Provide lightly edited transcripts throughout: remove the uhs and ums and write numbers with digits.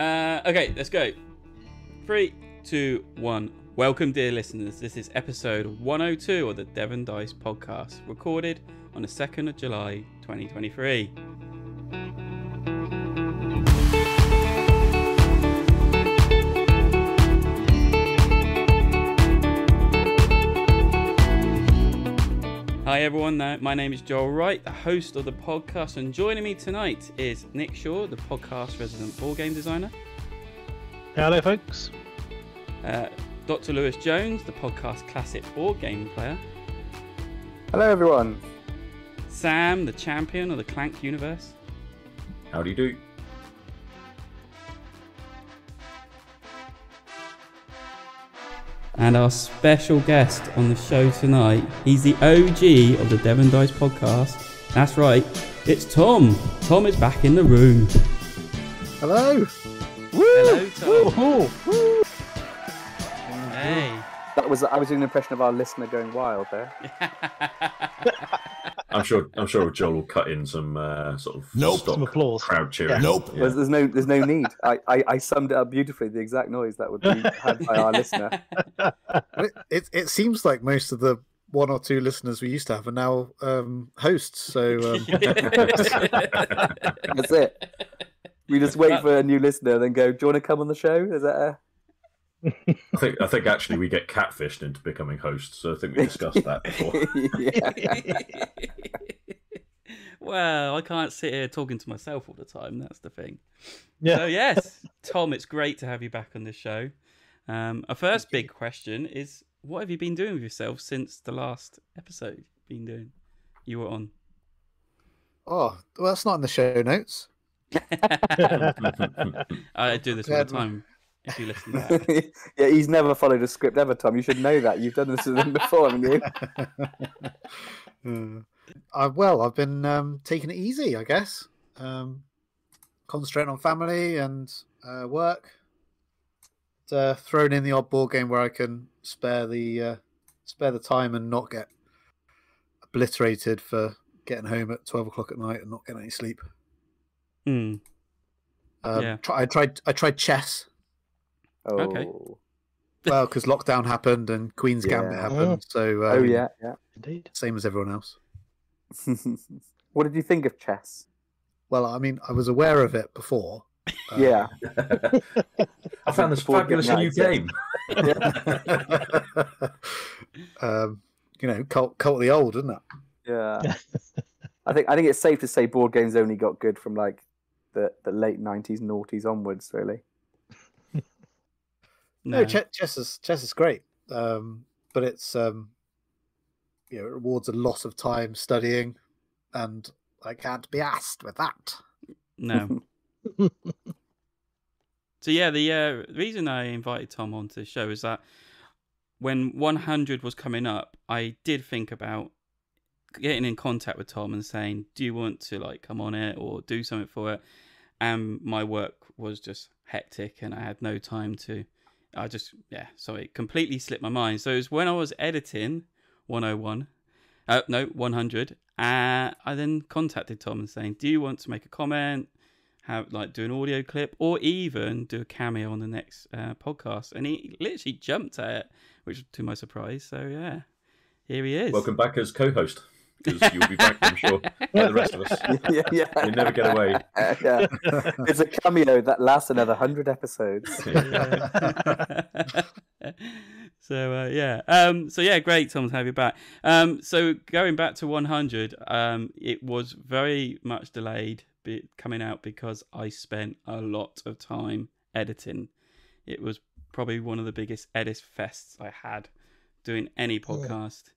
Okay, let's go. 3, 2, 1. Welcome, dear listeners. This is episode 102 of the Devon Dice Podcast, recorded on the 2nd of July, 2023. Hi everyone, my name is Joel Wright, the host of the podcast, and joining me tonight is Nick Shaw, the podcast resident board game designer. Hello folks. Dr. Lewis Jones, the podcast classic board game player. Hello everyone. Sam, the champion of the Clank universe. Howdy do. And our special guest on the show tonight, he's the OG of the Devon Dice Podcast. That's right, it's Tom. Tom is back in the room. Hello. Woo! Hello, Tom. Woo! Woo! Hey. I was doing an impression of our listener going wild there. I'm sure Joel will cut in some sort of Some stock applause. crowd cheering. Yeah. Nope. Yeah. There's no need. I summed it up beautifully. The exact noise that would be had by our listener. It seems like most of the one or two listeners we used to have are now hosts. So That's it. We just wait for a new listener, then go. Do you want to come on the show? Is that a... I think actually we get catfished into becoming hosts. So I think we discussed that before. Yeah. Well, I can't sit here talking to myself all the time. That's the thing. Yeah. So yes, Tom, it's great to have you back on the show. Our first big question is, what have you been doing with yourself since the last episode you were on? well, that's not in the show notes. I do this all the time. If you listen to that. Yeah, he's never followed a script ever, Tom. You should know that. You've done this with him before, haven't you? I've been taking it easy, I guess. Concentrating on family and work. Thrown in the odd board game where I can spare the time and not get obliterated for getting home at 12 o'clock at night and not getting any sleep. Yeah. I tried chess. Oh. Okay. Well, because lockdown happened and Queen's Gambit Yeah. happened. So Oh yeah. Indeed. same as everyone else. What did you think of chess? Well, I mean, I was aware of it before. Yeah. I found this Board fabulous game new night, game. Cult of the old, isn't it? Yeah. I think it's safe to say board games only got good from like the late 90s, noughties onwards, really. No, chess is great, but it's it rewards a lot of time studying, and I can't be asked with that. No. So yeah, the reason I invited Tom onto the show is that when 100 was coming up, I did think about getting in contact with Tom and saying, "Do you want to like come on it or do something for it?" And my work was just hectic, and I had no time to. So it completely slipped my mind. So it was when I was editing 100, I then contacted Tom and saying, "Do you want to make a comment, do an audio clip, or even do a cameo on the next podcast?" And he literally jumped at it, which was to my surprise. So yeah, here he is. Welcome back as co-host, because you'll be back, I'm sure, like the rest of us. Yeah. You never get away. Yeah. It's a cameo that lasts another 100 episodes. So great, Tom, to have you back. So going back to 100, it was very much delayed coming out because I spent a lot of time editing. It was probably one of the biggest edit fests I had doing any podcast.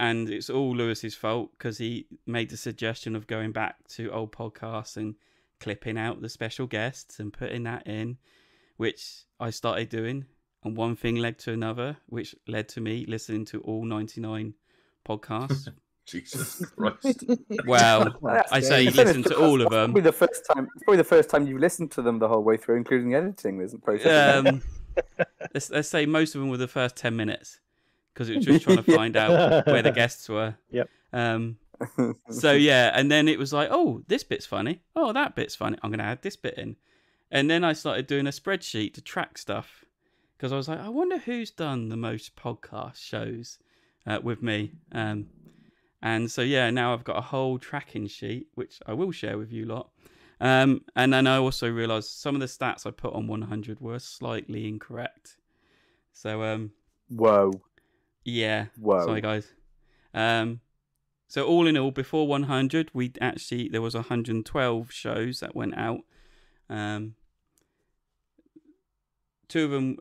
And it's all Lewis's fault because he made the suggestion of going back to old podcasts and clipping out the special guests and putting that in, which I started doing. And one thing led to another, which led to me listening to all 99 podcasts. Jesus Christ. Well, I say listen to all of them. It's probably the first time you've listened to them the whole way through, including the editing. There's a process. Let's say most of them were the first 10 minutes. Because it was just trying to find out where the guests were. Yep. So yeah, and then it was like, oh, this bit's funny. Oh, that bit's funny. I'm going to add this bit in. And then I started doing a spreadsheet to track stuff because I was like, I wonder who's done the most podcast shows with me. And so, yeah, now I've got a whole tracking sheet, which I will share with you lot. And then I also realised some of the stats I put on 100 were slightly incorrect. So, Whoa. yeah. Whoa. Sorry, guys. So all in all, before 100, there was 112 shows that went out. Two of them,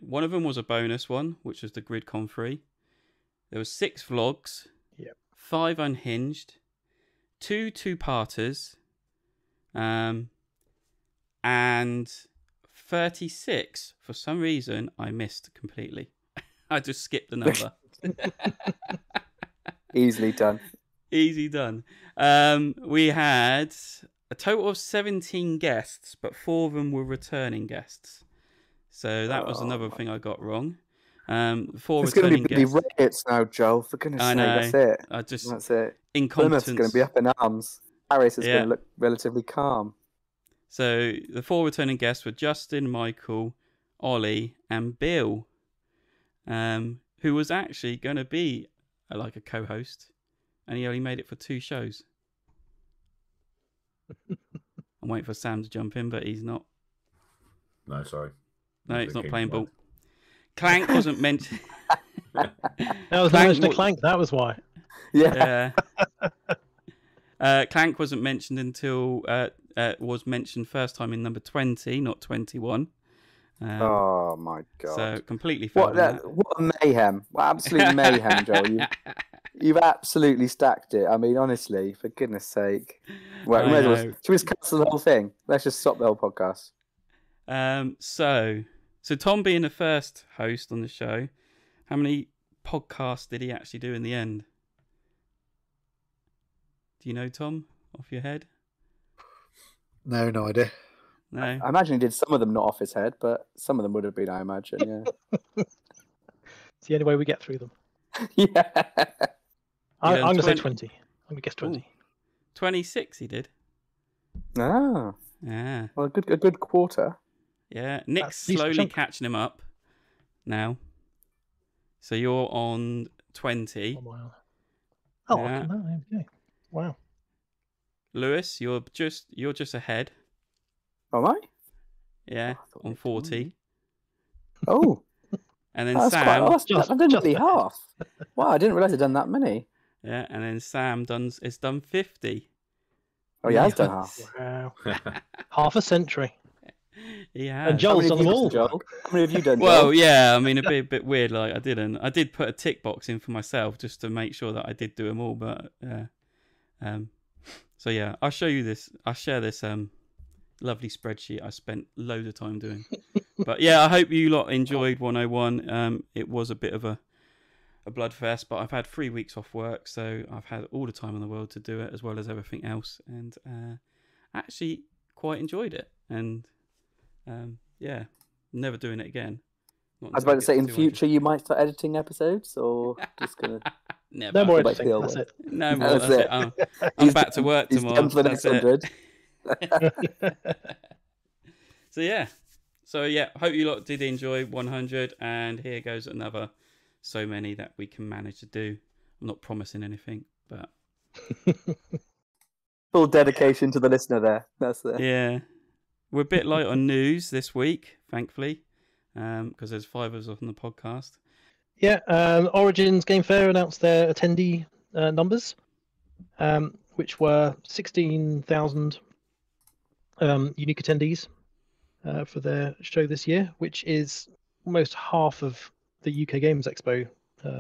one of them was a bonus one, which was the GridCon 3. There was 6 vlogs, 5 unhinged, 2 two-parters, and 36. For some reason, I missed completely. I just skipped the number. Easily done. Easy done. We had a total of 17 guests, but 4 of them were returning guests. So that was another thing I got wrong. 4 It's returning going to be guests. riots now, Joel. For goodness I sake, know. that's it. That's it. incompetence. Plymouth's going to be up in arms. Paris is going to look relatively calm. So the 4 returning guests were Justin, Michael, Ollie, and Bill, who was actually going to be a co-host, and he only made it for 2 shows. I'm waiting for Sam to jump in, but he's not. No, sorry. No, he's not playing ball. Clank wasn't mentioned. That was Mr. Clank. That was why. Yeah. Clank wasn't mentioned until was mentioned first time in number 20, not 21. Oh my god! So completely failed. What a mayhem! What absolute mayhem, Joel! You've absolutely stacked it. I mean, honestly, for goodness sake. Well, should we just cancel the whole thing? Let's just stop the whole podcast. So Tom being the first host on the show, how many podcasts did he actually do in the end? Do you know, Tom, off your head? No idea. No. I imagine he did some of them not off his head, but some of them would have been, I imagine, yeah. It's the only way we get through them. Yeah. I'm going to say 20. I'm going to guess 20. Ooh. 26 he did. Ah. Yeah. Well, a good quarter. Yeah. Nick's slowly catching him up now. So you're on 20. Oh, wow. Oh, Yeah. Okay. Wow. Lewis, you're just ahead. Oh, am I? Yeah, on 40. Oh. And then That's Sam. I've done nearly half. Wow, I didn't realise I'd done that many. Yeah, and then Sam has done 50. Oh, yeah, I've done half. Wow. Half a century. He has. And Joel's done them all. Joel? How many have you done, Well, Joel? yeah, I mean, a bit weird. Like I did put a tick box in for myself just to make sure that I did do them all. But so yeah, I'll show you this. I'll share this lovely spreadsheet I spent loads of time doing. But yeah, I hope you lot enjoyed 101. It was a bit of a bloodfest, but I've had 3 weeks off work, so I've had all the time in the world to do it as well as everything else, and actually quite enjoyed it. And yeah, never doing it again. I was about to say, in future, you might start editing episodes, or just gonna. Never. No more Like editing. Phil. That's it. No more. That's it. I'm back to work He's tomorrow. done for the next That's it. 100. So yeah, hope you lot did enjoy 100, and here goes another so many that we can manage to do. I'm not promising anything, but Full dedication to the listener there. That's it. yeah, we're a bit light on news this week, thankfully, because there's 5 of us on the podcast. Yeah, Origins Game Fair announced their attendee numbers, which were 16,000 unique attendees for their show this year, which is almost half of the UK Games Expo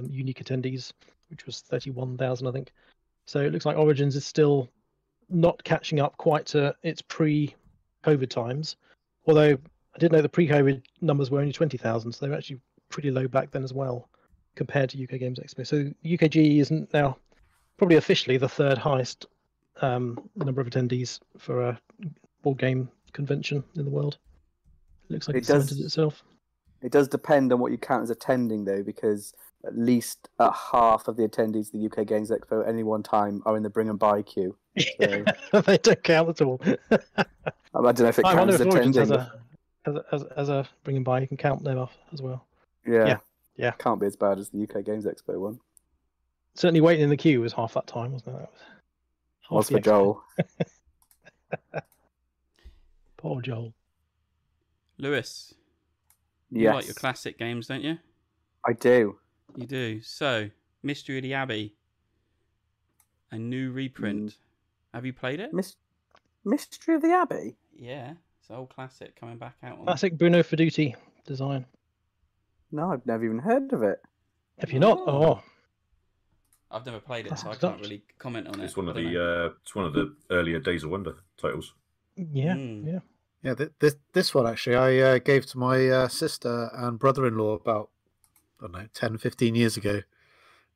unique attendees, which was 31,000, I think. So it looks like Origins is still not catching up quite to its pre-COVID times, although I did know the pre-COVID numbers were only 20,000, so they were actually pretty low back then as well compared to UK Games Expo. So UKG isn't now probably officially the 3rd highest number of attendees for a board game convention in the world. It looks like it's cemented itself. It does depend on what you count as attending, though, because at least half of the attendees of the UK Games Expo at any one time are in the bring and buy queue. So... They don't count at all. I don't know if it I wonder counts if Origins attending. as a bringing by, you can count them off as well. Yeah. Yeah. Can't be as bad as the UK Games Expo one. Certainly waiting in the queue was half that time, wasn't it? That was half Was the for Joel. Poor Joel. Lewis, you Yes. like your classic games, don't you? I do. You do. So, Mystery of the Abbey, a new reprint. Have you played it? Mystery of the Abbey? Yeah, it's an old classic coming back out. Classic Bruno Fiduti design. No, I've never even heard of it. If you're not, I've never played it, so I That's can't really comment on it. It's one of I don't know. the earlier Days of Wonder titles. yeah. Yeah, this one actually I gave to my sister and brother-in-law about, I don't know, 10, 15 years ago.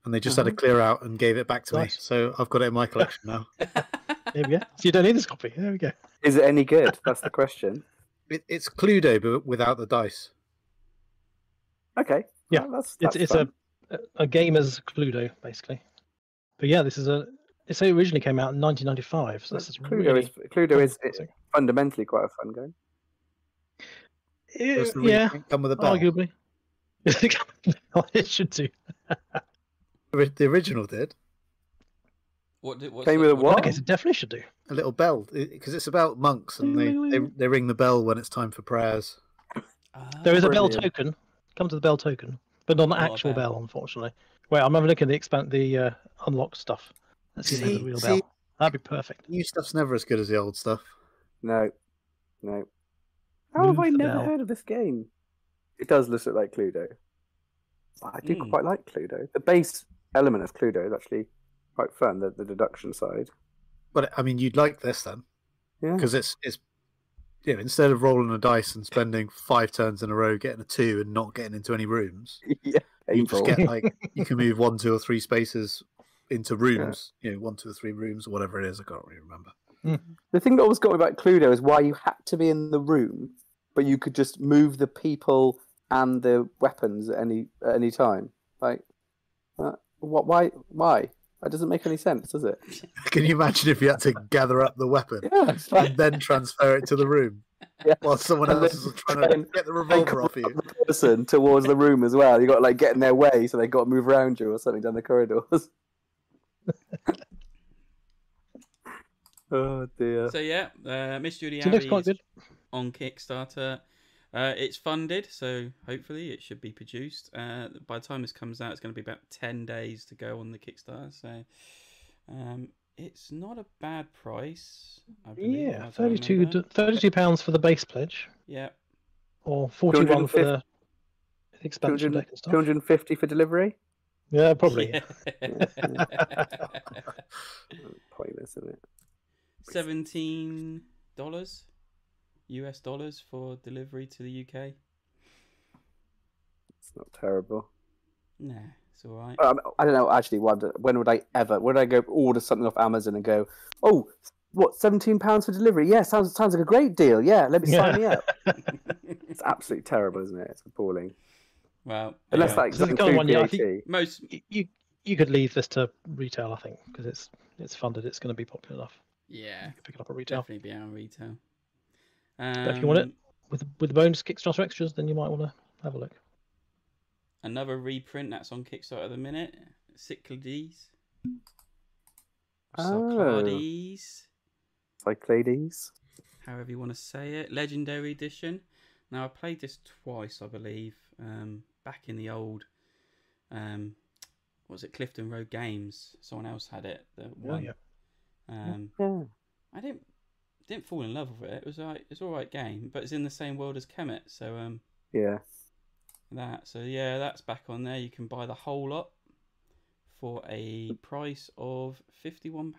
And they just had a clear out and gave it back to me. Nice. So I've got it in my collection now. There we go. So you don't need this copy. There we go. Is it any good? That's the question. It's Cluedo, but without the dice. Okay. Yeah, Well, that's It's fun. a gamer's Cluedo, basically. But yeah, this is it originally came out in 1995, so this is Cluedo is fundamentally quite a fun game. Does the yeah, reprint come with a bell? arguably. It should do. The original did. What's Came with a In what? that case, it definitely should do. A little bell, because it's about monks and they ring the bell when it's time for prayers. There is a bell Brilliant. token. Comes with a bell token, but not an Not a actual bell. bell, unfortunately. Wait, I'm having a look at the unlocked stuff. Let's see if there's a real bell. That'd be perfect. New stuff's never as good as the old stuff. No. How have Move I the never bell. heard of this game? It does look like Cluedo. But I do quite like Cluedo. The base element of Cluedo is actually quite fun, the deduction side. But I mean, you'd like this then, Yeah. because it's instead of rolling a dice and spending 5 turns in a row getting a 2 and not getting into any rooms, Yeah. you just Painful. get you can move 1, 2, or 3 spaces into rooms. 1, 2, or 3 rooms or whatever it is. I can't really remember. The thing that always got me about Cluedo is why you had to be in the room, but you could just move the people and the weapons at any time. Like, what? Why? That doesn't make any sense, does it? Can you imagine if you had to gather up the weapon Yeah, it's like and then transfer it to the room while someone And else then is trying to get the revolver off you? the person towards the room as well. You got to like get in their way, so they got to move around you or something down the corridors. Oh dear. So yeah, Mystery of It the looks quite Abbey is good. on Kickstarter. It's funded, so hopefully it should be produced. By the time this comes out, it's going to be about 10 days to go on the Kickstarter. So it's not a bad price, I believe. Yeah, as I remember. £32 for the base pledge, Yeah. or 41 for 250 the expansion deck and stuff. 250 for delivery. Yeah, probably. Pointless, isn't it? $17 US dollars for delivery to the UK. It's not terrible. Nah, it's all right. I don't know. Actually, when would I go order something off Amazon and go, oh, what, £17 for delivery? Yeah, sounds like a great deal. Yeah, let me sign me up. It's absolutely terrible, isn't it? It's appalling. Well, Unless yeah. that So the includes current one, yeah, I VAT. think- most You could leave this to retail, I think, because it's funded. It's going to be popular enough. yeah, You can pick it up at retail. definitely be out on retail. But if you want it with the bonus Kickstarter extras, then you might want to have a look. Another reprint that's on Kickstarter at the minute. Cyclades. Cyclades. Cyclades. However you want to say it. Legendary Edition. Now I played this twice, I believe. Back in the old what was it, Clifton Road Games. Someone else had it. The one. Yeah. Yeah. I didn't fall in love with it. It was it's all right game, but it's in the same world as Kemet, so Yeah. that's back on there. You can buy the whole lot for a price of £51.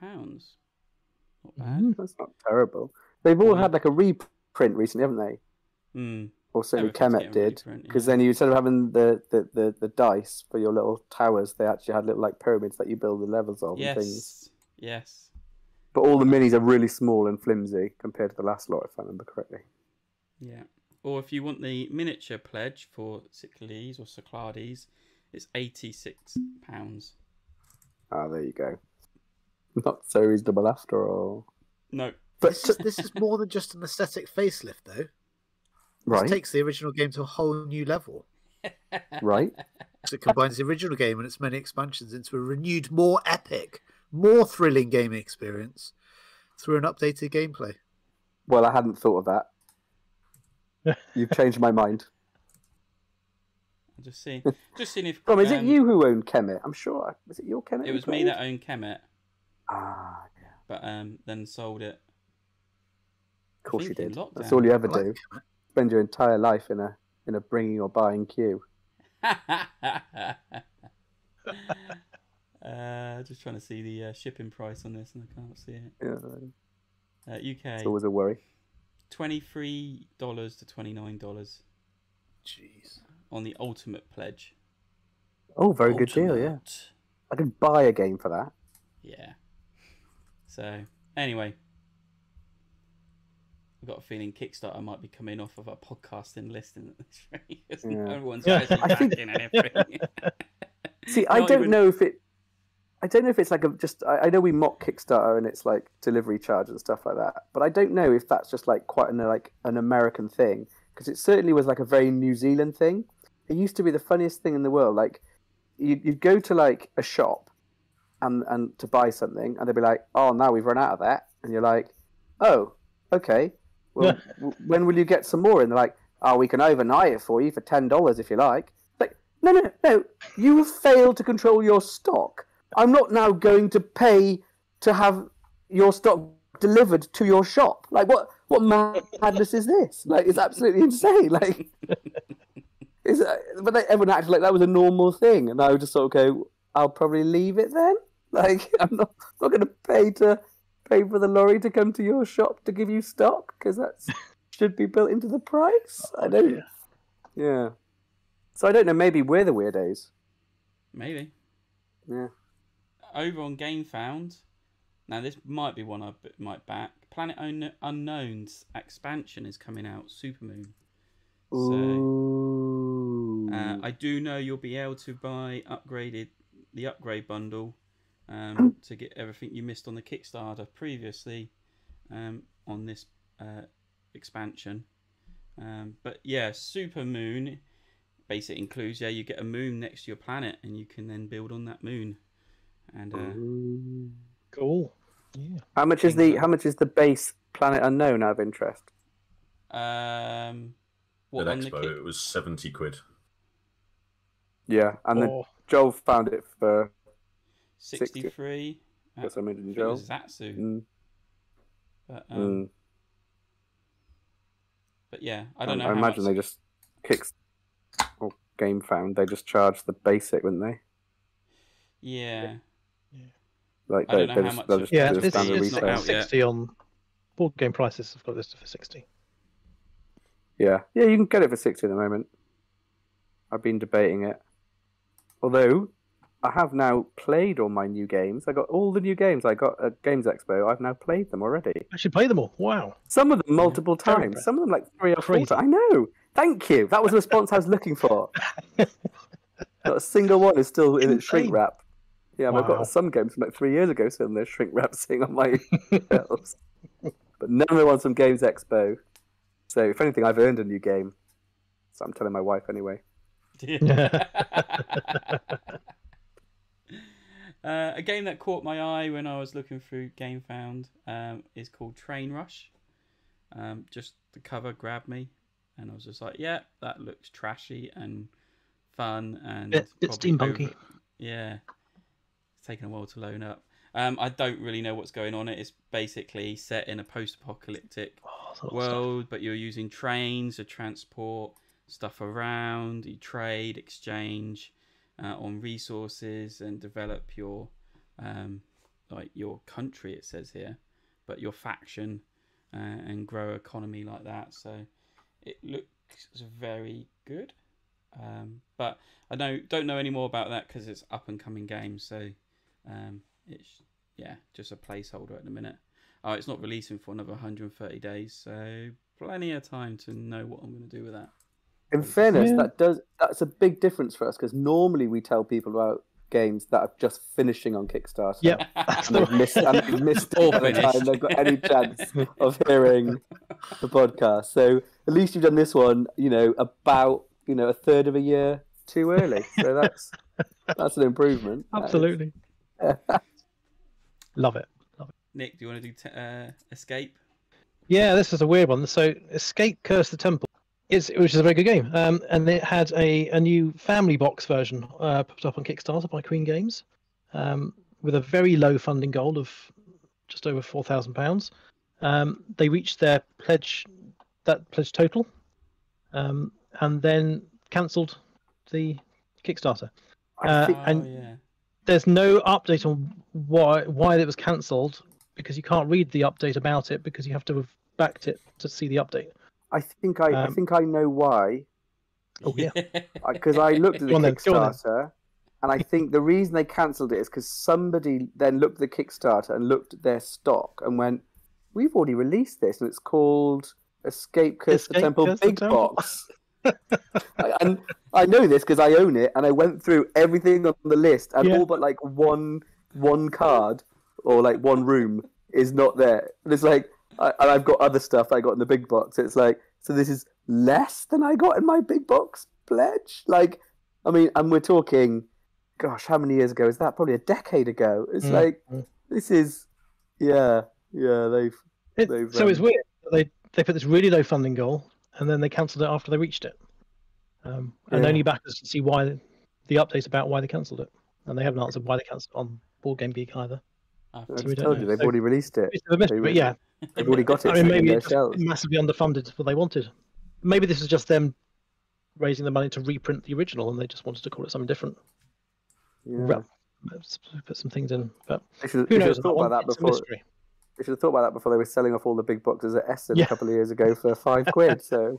Not bad. That's not terrible. They've all had like a reprint recently, haven't they? Or certainly Everything's Kemet getting did. reprint, Because yeah. then you, instead of having the dice for your little towers, they actually had little like pyramids that you build the levels of and things. Yes. But all the minis are really small and flimsy compared to the last lot, if I remember correctly. Yeah. Or if you want the miniature pledge for Cyclades or Cyclades, it's £86. Ah, there you go. Not so reasonable after all. No. But This is more than just an aesthetic facelift, though. right, This takes the original game to a whole new level. right. So it combines the original game and its many expansions into a renewed, more epic, more thrilling gaming experience through an updated gameplay. Well, I hadn't thought of that. You've changed my mind. I'm just seeing if. Tom, is it you who owned Kemet? I'm sure. Was it your Kemet? It was me that owned Kemet, Ah, yeah. but then sold it. Of course you think in did. lockdown. That's all you ever I like do. Kemet. Spend your entire life in a bringing or buying queue. Just trying to see the shipping price on this, and I can't see it. Yeah, UK, it's always a worry. $23 to $29 Jeez. on the Ultimate Pledge. Oh, very good deal. Yeah, I could buy a game for that. Yeah. So anyway, I've got a feeling Kickstarter might be coming off of a podcasting list in this rate. Yeah. Everyone's Yeah. actually I think- backing anything. See, I Not don't even- know if it. I don't know if it's like a just. I know we mock Kickstarter and it's like delivery charge and stuff like that, but I don't know if that's just like quite an American thing, because it certainly was like a very New Zealand thing. It used to be the funniest thing in the world. Like you'd go to like a shop and to buy something, and they'd be like, "Oh, now we've run out of that," and you're like, "Oh, okay. Well, when will you get some more?" And they're like, "Oh, we can overnight it for you for $10 if you like." Like, no. You have failed to control your stock. I'm not now going to pay to have your stock delivered to your shop. Like, what madness is this? Like, it's absolutely insane. Like, but everyone acted like that was a normal thing, and I would just sort of go, "I'll probably leave it then." Like, I'm not going to pay for the lorry to come to your shop to give you stock, because that should be built into the price. I don't. Yeah. So I don't know. Maybe we're the weirdos. Maybe. Yeah. Over on GameFound, now this might be one I might back. Planet Unknown's expansion is coming out, Supermoon. So Ooh. I do know you'll be able to buy the upgrade bundle to get everything you missed on the Kickstarter previously on this expansion. But yeah, Supermoon basically includes you get a moon next to your planet, and you can then build on that moon. And Cool. Yeah. How much is the base Planet Unknown out of interest? what At on the Expo, it was £70. Yeah, and then Oh, Joel found it for 63. Yes, I mentioned It Joel. was Zatsu. Mm, But, mm. but yeah, I don't know. I how imagine much... they just Game Found. They just charge the basic, wouldn't they? Yeah. Like I don't know how much they'll it- just yeah, do a this standard is not retail. out yet. 60 on board game prices. I've got this for 60. Yeah, you can get it for 60 at the moment. I've been debating it. Although, I have now played all my new games. I got all the new games I got at Games Expo. I've now played them already. Actually, play them all. Wow. Some of them multiple Very times. impressive. Some of them like 3 or 4 Crazy. times. I know. Thank you. That was the response I was looking for. Not a single one is still in its shrink Insane. wrap. Yeah, I've Wow. got some games from like 3 years ago still in their shrink wrap sitting on my shelves. But none of the ones from Games Expo. So if anything, I've earned a new game. So I'm telling my wife anyway. A game that caught my eye when I was looking through GameFound is called Train Rush. Just the cover grabbed me, and I was just like, "Yeah, that looks trashy and fun and Bit probably steampunky. Yeah, it's taken a while to load up. I don't really know what's going on. It's basically set in a post-apocalyptic Oh, that's a lot of world, but you're using trains to transport stuff around. You trade, exchange on resources, and develop your like your country. It says here, but your faction and grow economy like that. So it looks very good. But I don't know any more about that because it's up and coming game. So it's just a placeholder at the minute. It's not releasing for another 130 days, so plenty of time to know what I'm going to do with that. In fairness, Yeah. that's a big difference for us because normally we tell people about games that are just finishing on Kickstarter. Yep. And they've missed it All by the time finished. they've got any chance of hearing the podcast. So at least you've done this one, about a third of a year too early. So that's an improvement. Absolutely. Love it. Nick, do you want to do Escape? Yeah, this is a weird one. So, Escape Curse the Temple, which is a very good game. And it had a new family box version put up on Kickstarter by Queen Games, with a very low funding goal of just over £4,000. They reached their pledge total, and then cancelled the Kickstarter. And there's no update on why it was cancelled, because you can't read the update about it, because you have to have backed it to see the update. I think I know why. Oh yeah, because I looked at the Go on then. Kickstarter, and I think the reason they cancelled it is because somebody then looked at the Kickstarter and looked at their stock and went, "We've already released this, and it's called Escape Curse the Temple Curse the Big Temple." Box." And I know this because I own it, and I went through everything on the list, and all but like one card or like one room is not there. And it's like, and I've got other stuff I got in the big box. It's like, so this is less than I got in my big box pledge. Like, I mean, and we're talking, gosh, how many years ago is that? Probably a decade ago. It's like, this is, yeah. They've. So it's weird. They put this really low funding goal, and then they cancelled it after they reached it. And only backers can see why the update about why they cancelled it, and they haven't answered why they cancelled it on Board Game Geek either. I just told you, they've already released it. But yeah, they've already got it. I mean, maybe their it's shelves. massively underfunded what they wanted. Maybe this is just them raising the money to reprint the original, and they just wanted to call it something different. Yeah. Put some things in, but They who knows? should have thought about that It's a before. mystery. They should have thought about that before they were selling off all the big boxes at Essen a couple of years ago for £5. So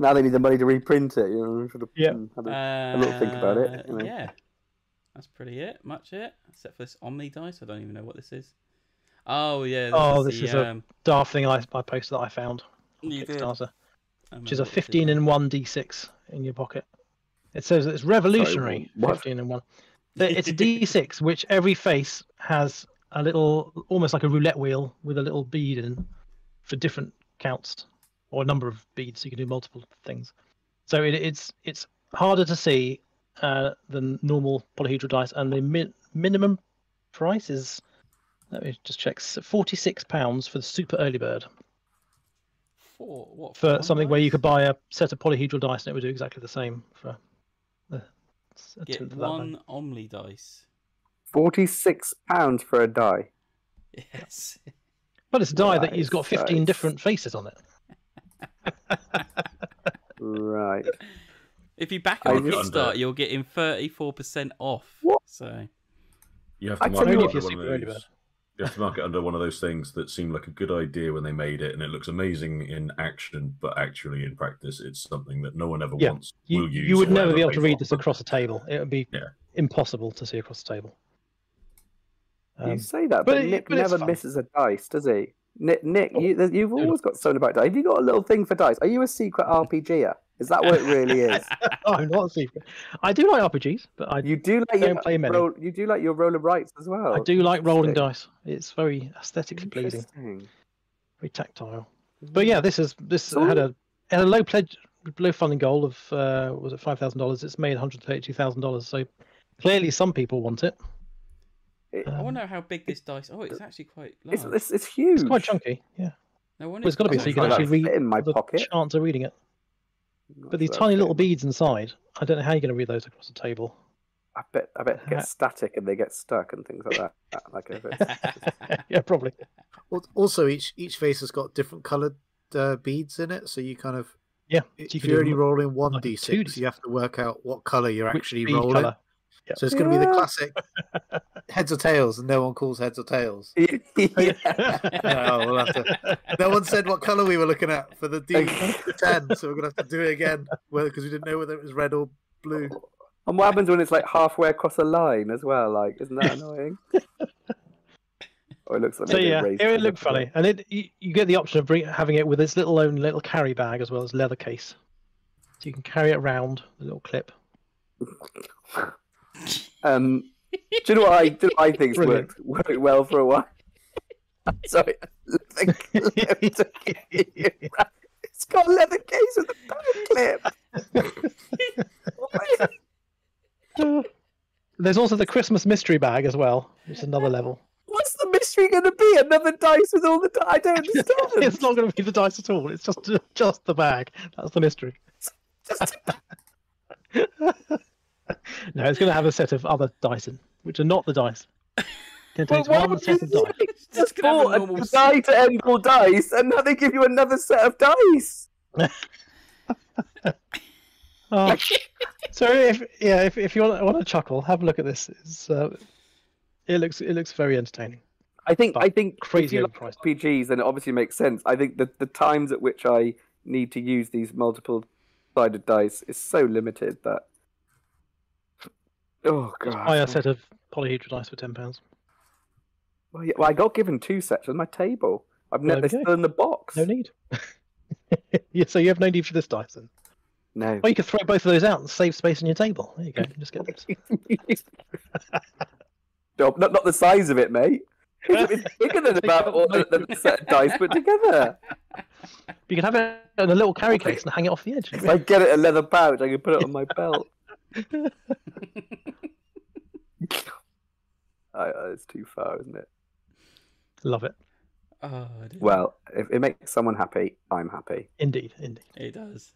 now they need the money to reprint it. Should have had a little think about it. Yeah, that's pretty much it. Except for this OmniDice, I don't even know what this is. Oh yeah. This is a daft thing I posted that I found on Kickstarter, which is a 15-in-1 D6 in your pocket. It says it's revolutionary. 15-in-1. It's a D6 which every face has a little, almost like a roulette wheel with a little bead in for different counts, or a number of beads, so you can do multiple things. So it's harder to see than normal polyhedral dice, and the minimum price is, let me just check, £46 for the super early bird. For something where you could buy a set of polyhedral dice and it would do exactly the same for get one OmniDice. £46 for a die. Yes. But it's a die that has got 15 different faces on it. Right. If you back it on Kickstarter, you're getting 34% off. What? So you have to mark it under one of those. You have to mark it under one of those things that seemed like a good idea when they made it, and it looks amazing in action, but actually in practice, it's something that no one ever wants. Will use. You would never be able to read this across a table. It would be impossible to see across the table. You say that, but Nick never misses a dice, does he? Nick, you've always got something about dice. Have you got a little thing for dice? Are you a secret RPGer? Is that what it really is? I'm not a secret. I do like RPGs, but I don't play many. You do like your roll of rights as well. I do like rolling dice. It's very aesthetically pleasing, very tactile. But yeah, this had a low funding goal of was it $5,000? It's made $132,000. So clearly, some people want it. I wonder how big this dice. Oh, it's actually quite large. It's huge. It's quite chunky. Yeah. No, it's got to be so you can actually read in my pocket. Chance of reading it. But these tiny little beads inside, I don't know how you're going to read those across the table. I bet it gets static and they get stuck and things like that. Like if it's... Yeah, probably. Also, each face has got different coloured beads in it, so you kind of if you're only rolling one D6, you have to work out what colour you're actually rolling. Colour. Yep. So it's going to be the classic heads or tails, and no one calls heads or tails. No one said what colour we were looking at for the D10, so we're going to have to do it again because we didn't know whether it was red or blue. And what happens when it's like halfway across a line as well? Like, isn't that annoying? Or it looks like it looked funny, and you get the option of having it with its little carry bag as well as leather case, so you can carry it around the little clip. Do you know what I think's worked well for a while? Sorry, it's got a leather case with a bag clip. There's also the Christmas mystery bag as well, which is another level. What's the mystery going to be? Another dice with all the dice? I don't understand. It's not going to be the dice at all. It's just the bag. That's the mystery. No, it's going to have a set of other dice in, which are not the dice. It contains one set of dice. Just bought a die to end all dice, and now they give you another set of dice. So if you want to chuckle, have a look at this. It looks very entertaining. I think crazy if you like RPGs, then it obviously makes sense. I think that the times at which I need to use these multiple-sided dice is so limited that. Oh god! Buy a set of polyhedra dice for £10. Well, I got given 2 sets on my table. They're still in the box. No need. Yeah, so you have no need for this dice then. No. Well, you could throw both of those out and save space on your table. There you go. Just get this. No, not the size of it, mate. It's bigger than about all the set of dice put together. You could have it in a little carry case and hang it off the edge. If I get it a leather pouch, I can put it on my belt. It's too far, isn't it? Love it. Oh, well, if it makes someone happy, I'm happy. Indeed. It does.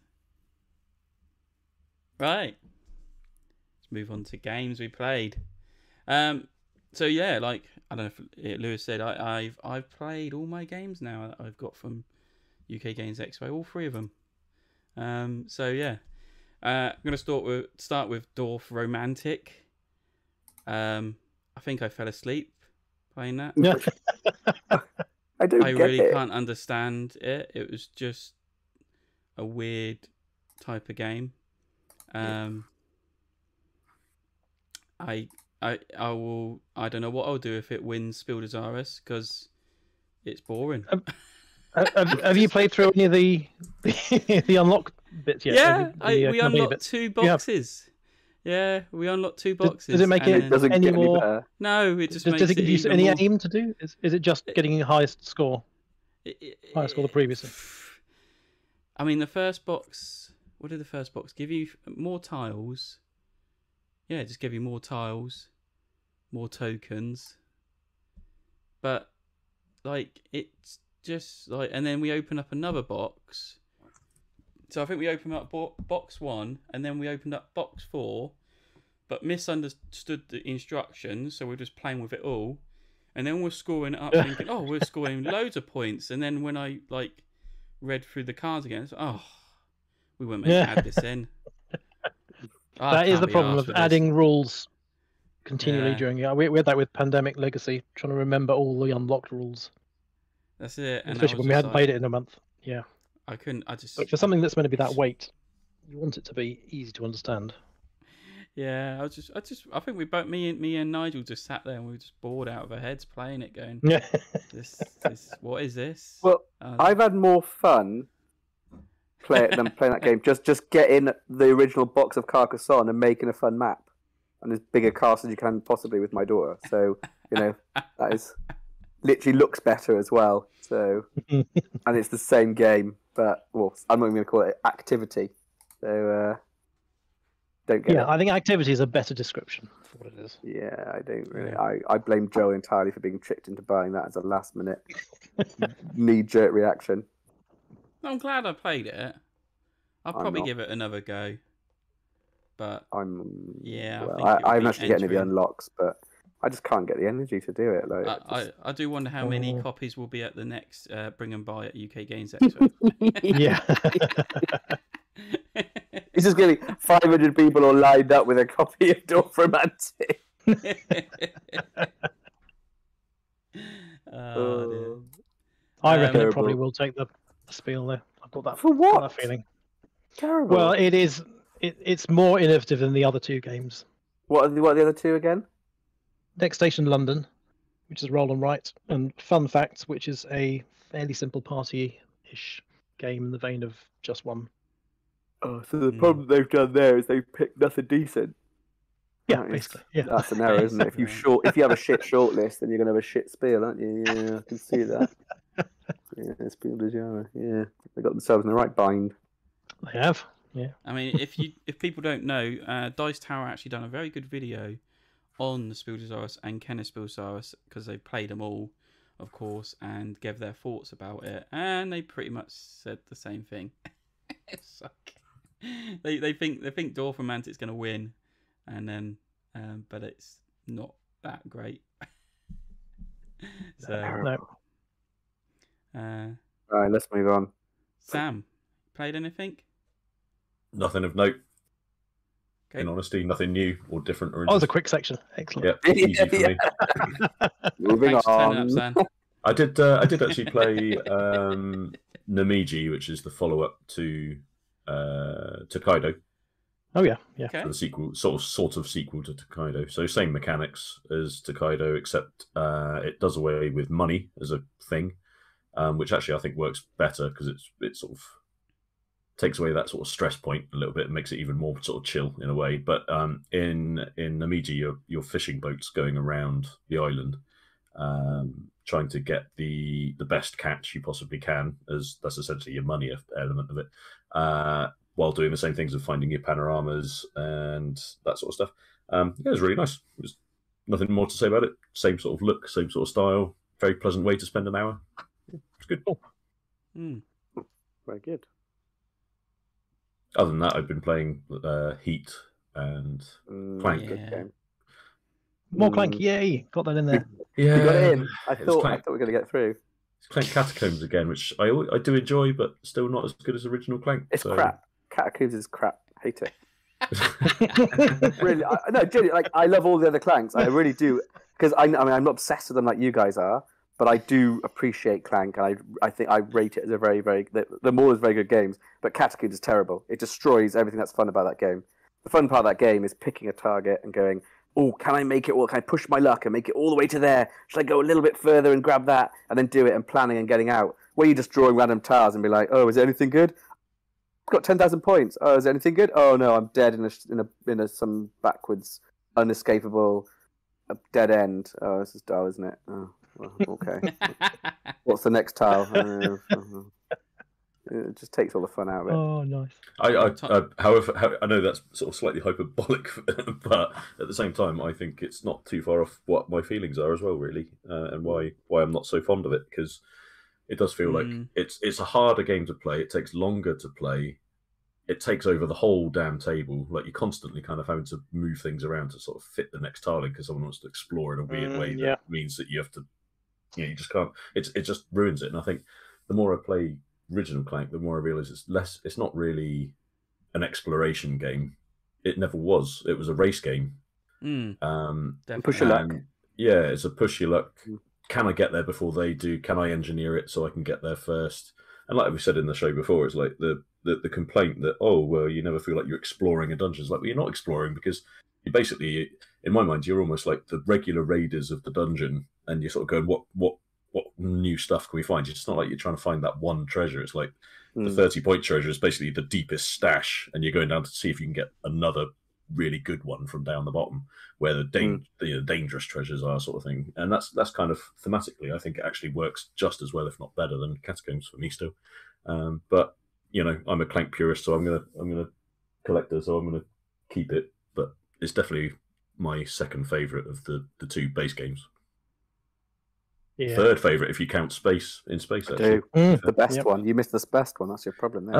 Right. Let's move on to games we played. So yeah, like I don't know if Lewis said, I've played all my games now that I've got from UK Games Expo, all 3 of them. So yeah, I'm gonna start with DorfRomantik. I think I fell asleep playing that. Yeah. I really can't understand it. It was just a weird type of game. I don't know what I'll do if it wins Spiel and Jahres because it's boring. Have you played through any of the unlocked bits yet? Yeah, we unlocked 2 boxes. Yeah, we unlocked 2 boxes. Does it make it any more? Better. No, it just makes does it give you any more... aim to do? Is it just getting the highest score? Highest score the previous one. I mean, the first box. What did the first box give you? More tiles. Yeah, just give you more tiles, more tokens. But like it's just like, and then we open up another box. So I think we opened up box 1, and then we opened up box 4, but misunderstood the instructions, so we're just playing with it all. And then we're scoring it up, thinking, "Oh, we're scoring loads of points." And then when I like read through the cards again, it's we weren't meant to add this in. That is the problem of adding rules continually during. We had that with Pandemic Legacy, trying to remember all the unlocked rules. That's it. And especially when we hadn't played it in a month. Yeah. I couldn't. But for something that's meant to be that weight, you want it to be easy to understand. Yeah, I think we both, me and Nigel, just sat there and we were just bored out of our heads playing it, going, "This, what is this?" Well, I've had more fun than playing that game. Just getting the original box of Carcassonne and making a fun map and as big a cast as you can possibly with my daughter. So that is literally looks better as well. So and it's the same game. But I'm not even going to call it activity. So don't get it. I think activity is a better description for what it is. Yeah, I don't really. I blame Joe entirely for being tricked into buying that as a last minute knee-jerk reaction. I'm glad I played it. I'll probably give it another go. But I haven't actually getting any of the unlocks, but I just can't get the energy to do it. Like, I do wonder how many copies will be at the next Bring and Buy at UK Games Expo. Yeah. It's just going to be 500 people all lined up with a copy of DorfRomantik. I reckon it probably will take the Spiel there. I've got that. For what? Got that feeling. Terrible. Well, it is. It's more innovative than the other 2 games. What are the other 2 again? Next Station London, which is roll and write, and Fun Facts, which is a fairly simple party-ish game in the vein of Just One. Oh, so the problem they've done there is they've picked nothing decent. Yeah, basically. Yeah. That's an error, isn't it? If you have a shit shortlist, then you're going to have a shit Spiel, aren't you? Yeah, I can see that. Yeah, Spiel de Jahres. Yeah, they got themselves in the right bind. They have. Yeah. I mean, if people don't know, Dice Tower actually done a very good video on the Spiel des Jahres and Kennerspiel because they played them all, of course, and gave their thoughts about it, and they pretty much said the same thing. It's like, they think DorfRomantik's going to win, and then but it's not that great. So No. All right, let's move on. Sam, played anything? Nothing of note. Okay. In honesty, nothing new or different or Oh, it was a quick section. Excellent. Yeah, easy for me. Moving Thanks for turning on. up, Sam. I did actually play Namigi, which is the follow-up to Kaido. Oh yeah, yeah. Okay. The sequel, sort of sequel to Tokaido. So same mechanics as Tokaido, except it does away with money as a thing, which actually I think works better because it sort of takes away that sort of stress point a little bit and makes it even more sort of chill in a way. But in Namigi, your fishing boats going around the island, trying to get the best catch you possibly can, as that's essentially your money element of it, while doing the same things of finding your panoramas and that sort of stuff. Yeah, it was really nice. There's nothing more to say about it. Same sort of look, same sort of style. Very pleasant way to spend an hour. Yeah, it's good. Oh. Very good. Other than that, I've been playing Heat and Clank. Good game. More Clank, yay! Got that in there. Yeah, You got it in. I It was thought Clank. we were going to get through. It's Clank Catacombs again, which I do enjoy, but still not as good as original Clank. It's so... crap. Catacombs is crap. Hate it. Really, no, genuinely, like I love all the other Clanks. I really do, because I mean I'm not obsessed with them like you guys are, but I do appreciate Clank, and I think I rate it as a very, very. The more is very good games, but Catacombs is terrible. It destroys everything that's fun about that game. The fun part of that game is picking a target and going, oh, can I make it? Or can I push my luck and make it all the way to there? Should I go a little bit further and grab that and then do it and planning and getting out? Where you just drawing random tiles and be like, oh, is there anything good? I've got 10,000 points. Oh, is there anything good? Oh no, I'm dead in some backwards, unescapable, dead end. Oh, this is dull, isn't it? Oh, well, okay. What's the next tile? It just takes all the fun out of it. Oh, nice. However, I know that's sort of slightly hyperbolic, but at the same time, I think it's not too far off what my feelings are as well, really, and why I'm not so fond of it, because it does feel like it's a harder game to play. It takes longer to play. It takes over the whole damn table. Like you're constantly kind of having to move things around to sort of fit the next tile in because someone wants to explore in a weird way that means that you have to, you just can't. It just ruins it. And I think the more I play original Clank, the more I realise it's not really an exploration game. It never was. It was a race game. Push your luck. Yeah, it's a push your luck. Can I get there before they do? Can I engineer it so I can get there first? And like we said in the show before, it's like the complaint that, oh, well, you never feel like you're exploring a dungeon. It's like, well, you're not exploring because you basically, in my mind, you're almost like the regular raiders of the dungeon, and you're sort of going, what new stuff can we find? It's not like you're trying to find that one treasure. It's like the 30-point treasure is basically the deepest stash, and you're going down to see if you can get another really good one from down the bottom where the dangerous treasures are, sort of thing. And that's kind of thematically, I think it actually works just as well, if not better, than Catacombs for me still. But you know, I'm a Clank purist, so I'm gonna collect it, so I'm gonna keep it. But it's definitely my second favourite of the two base games. Yeah. Third favourite if you count Space actually. The best one. You missed the best one. That's your problem there.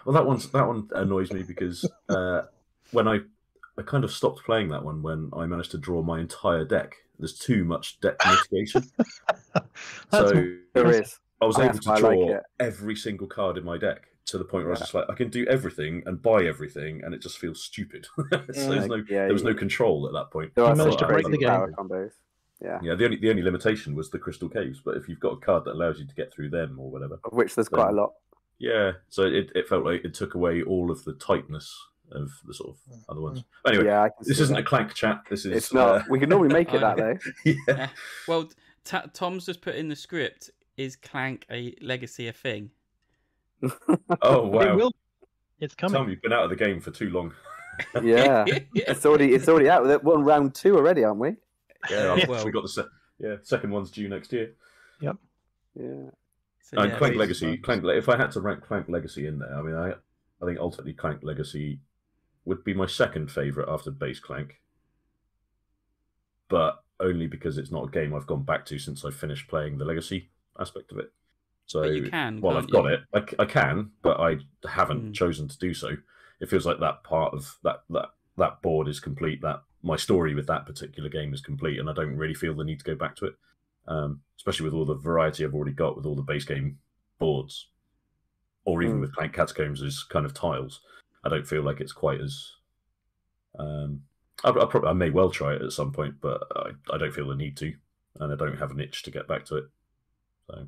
Well, that one annoys me because when I kind of stopped playing that one when I managed to draw my entire deck. There's too much deck mitigation. So there is. I was able to draw every single card in my deck to the point where I was just like, I can do everything and buy everything, and it just feels stupid. So there was no control at that point. There are managed to break the game. Combos. Yeah. The only limitation was the Crystal Caves, but if you've got a card that allows you to get through them or whatever, of which there's quite a lot. Yeah, so it felt like it took away all of the tightness of the sort of other ones. Anyway, this isn't a Clank chat. This is. It's not. We can normally make it that way. Yeah. Well, Tom's just put in the script. Is Clank a legacy a thing? Oh wow! It will. It's coming. Tom, you've been out of the game for too long. Yeah, it's already out. We're on round 2 already, aren't we? Yeah, we got the second one's due next year. Yep. Yeah. So, And Clank Legacy. If I had to rank Clank Legacy in there, I mean, I think ultimately Clank Legacy would be my second favourite after Base Clank, but only because it's not a game I've gone back to since I finished playing the Legacy aspect of it. So, but you can. Well, I've got it. I can, but I haven't chosen to do so. It feels like that part of that board is complete. That my story with that particular game is complete, and I don't really feel the need to go back to it. Especially with all the variety I've already got with all the base game boards, or even with Clank Catacombs as kind of tiles. I don't feel like it's quite as. I may well try it at some point, but I don't feel the need to, and I don't have an itch to get back to it. So.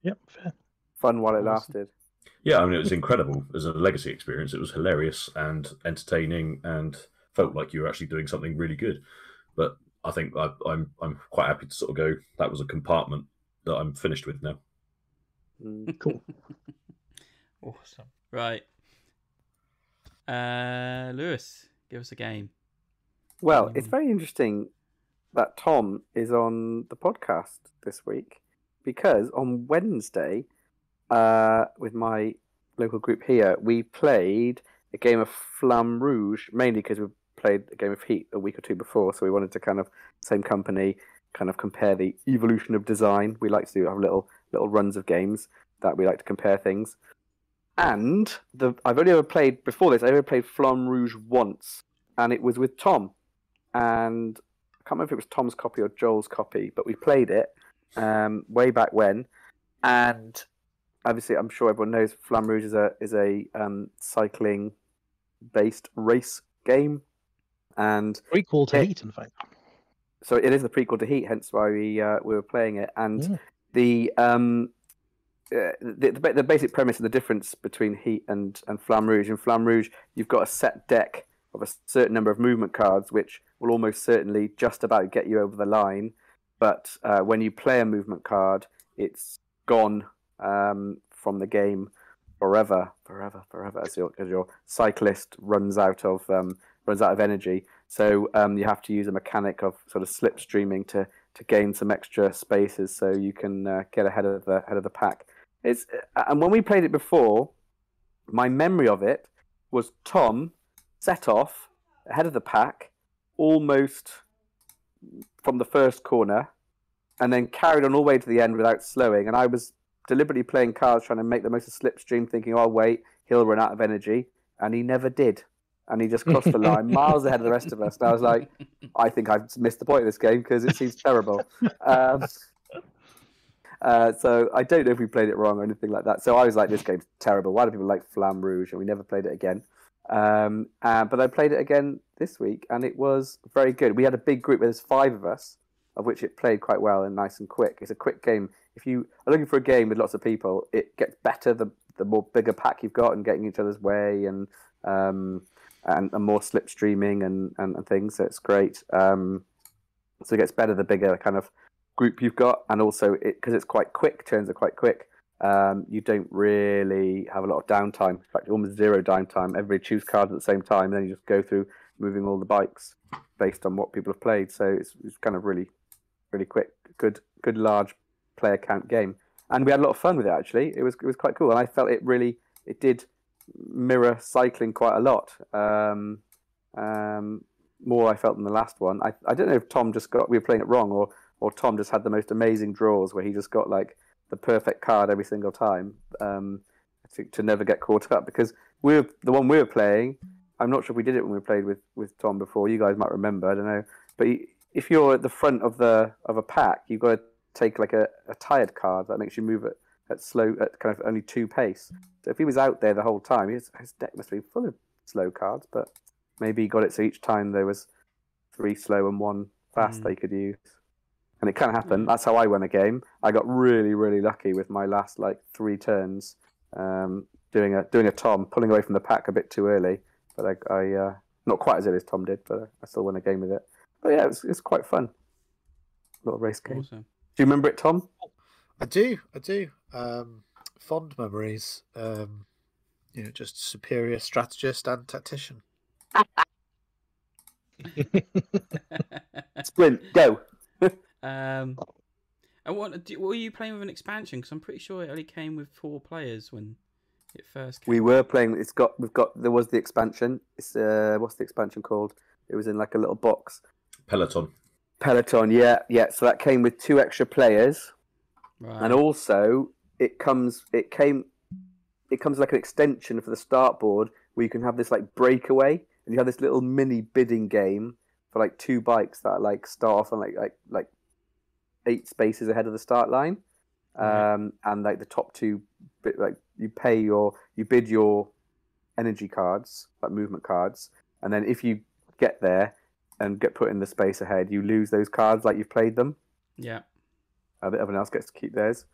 Yep, fair. Fun while it lasted. Yeah, I mean, it was incredible as a legacy experience. It was hilarious and entertaining, and felt like you were actually doing something really good. But I think I'm quite happy to sort of go. That was a compartment that I'm finished with now. Cool. Awesome. Right. Lewis, give us a game. Well, it's very interesting that Tom is on the podcast this week, because on Wednesday, with my local group here, we played a game of Flamme Rouge, mainly because we played a game of Heat a week or two before, so we wanted to kind of, same company, kind of compare the evolution of design. We like to have little runs of games that we like to compare things. And I've only ever played, before this, I only played Flamme Rouge once, and it was with Tom. And I can't remember if it was Tom's copy or Joel's copy, but we played it way back when. And obviously, I'm sure everyone knows Flamme Rouge is a cycling-based race game. And prequel to Heat, in fact. So it is the prequel to Heat, hence why we were playing it. And the basic premise and the difference between Heat and Flamme Rouge. In Flamme Rouge, you've got a set deck of a certain number of movement cards, which will almost certainly just about get you over the line. But when you play a movement card, it's gone from the game forever, as your cyclist runs out of energy. So you have to use a mechanic of sort of slipstreaming to gain some extra spaces, so you can get ahead of the pack. And when we played it before, my memory of it was Tom set off ahead of the pack almost from the first corner, and then carried on all the way to the end without slowing. And I was deliberately playing cards trying to make the most of slipstream, thinking, "Oh wait, he'll run out of energy," and he never did. And he just crossed the line miles ahead of the rest of us. And I was like, I think I've missed the point of this game because it seems terrible. So I don't know if we played it wrong or anything like that. So I was like, this game's terrible. Why do people like Flamme Rouge? And we never played it again. But I played it again this week, and it was very good. We had a big group. There's 5 of us, of which it played quite well and nice and quick. It's a quick game. If you are looking for a game with lots of people, it gets better the more bigger pack you've got and getting each other's way and more slipstreaming and things. So it's great. So it gets better the bigger kind of group you've got, and also because it's quite quick, turns are quite quick. You don't really have a lot of downtime. In fact, almost zero downtime. Everybody choose cards at the same time, and then you just go through moving all the bikes based on what people have played. So it's kind of really, really quick, good large player count game, and we had a lot of fun with it. Actually, it was quite cool, and I felt it did mirror cycling quite a lot. More I felt than the last one. I don't know if Tom we were playing it wrong, or Tom just had the most amazing draws where he just got like the perfect card every single time to never get caught up, because the one we were playing, I'm not sure if we did it when we played with Tom before. You guys might remember, I don't know. But if you're at the front of a pack, you've got to take like a tired card that makes you move at kind of only 2 pace. So if he was out there the whole time, his deck must be full of slow cards, but maybe he got it so each time there was 3 slow and 1 fast they could use. And it can happen. That's how I won a game. I got really, really lucky with my last 3 turns, doing a Tom, pulling away from the pack a bit too early. But I not quite as early as Tom did, but I still won a game with it. But yeah, it's quite fun. Little race game. Awesome. Do you remember it, Tom? I do. Fond memories. just superior strategist and tactician. Sprint, go. And what were you playing with an expansion? Because I'm pretty sure it only came with 4 players when it first came. We were playing. There was the expansion. It's what's the expansion called? It was in like a little box. Peloton, yeah. So that came with 2 extra players, Right. and also it comes like an extension for the start board where you can have this like breakaway, and you have this little mini bidding game for like 2 bikes that like start off on like 8 spaces ahead of the start line, and like the top 2, like you bid your energy cards, like movement cards, and then if you get there and get put in the space ahead, you lose those cards like you've played them. Yeah. Everyone else gets to keep theirs.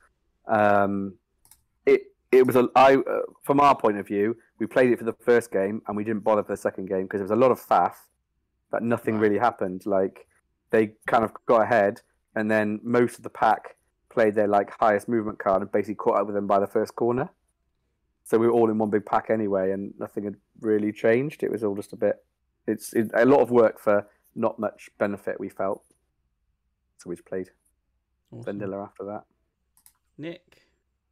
It was from our point of view, we played it for the first game and we didn't bother for the second game because there was a lot of faff that nothing really happened. Like they kind of got ahead, and then most of the pack played their like highest movement card and basically caught up with them by the first corner. So we were all in one big pack anyway, and nothing had really changed. It was all just a bit. It's a lot of work for not much benefit, we felt. So we just played vanilla after that. Nick,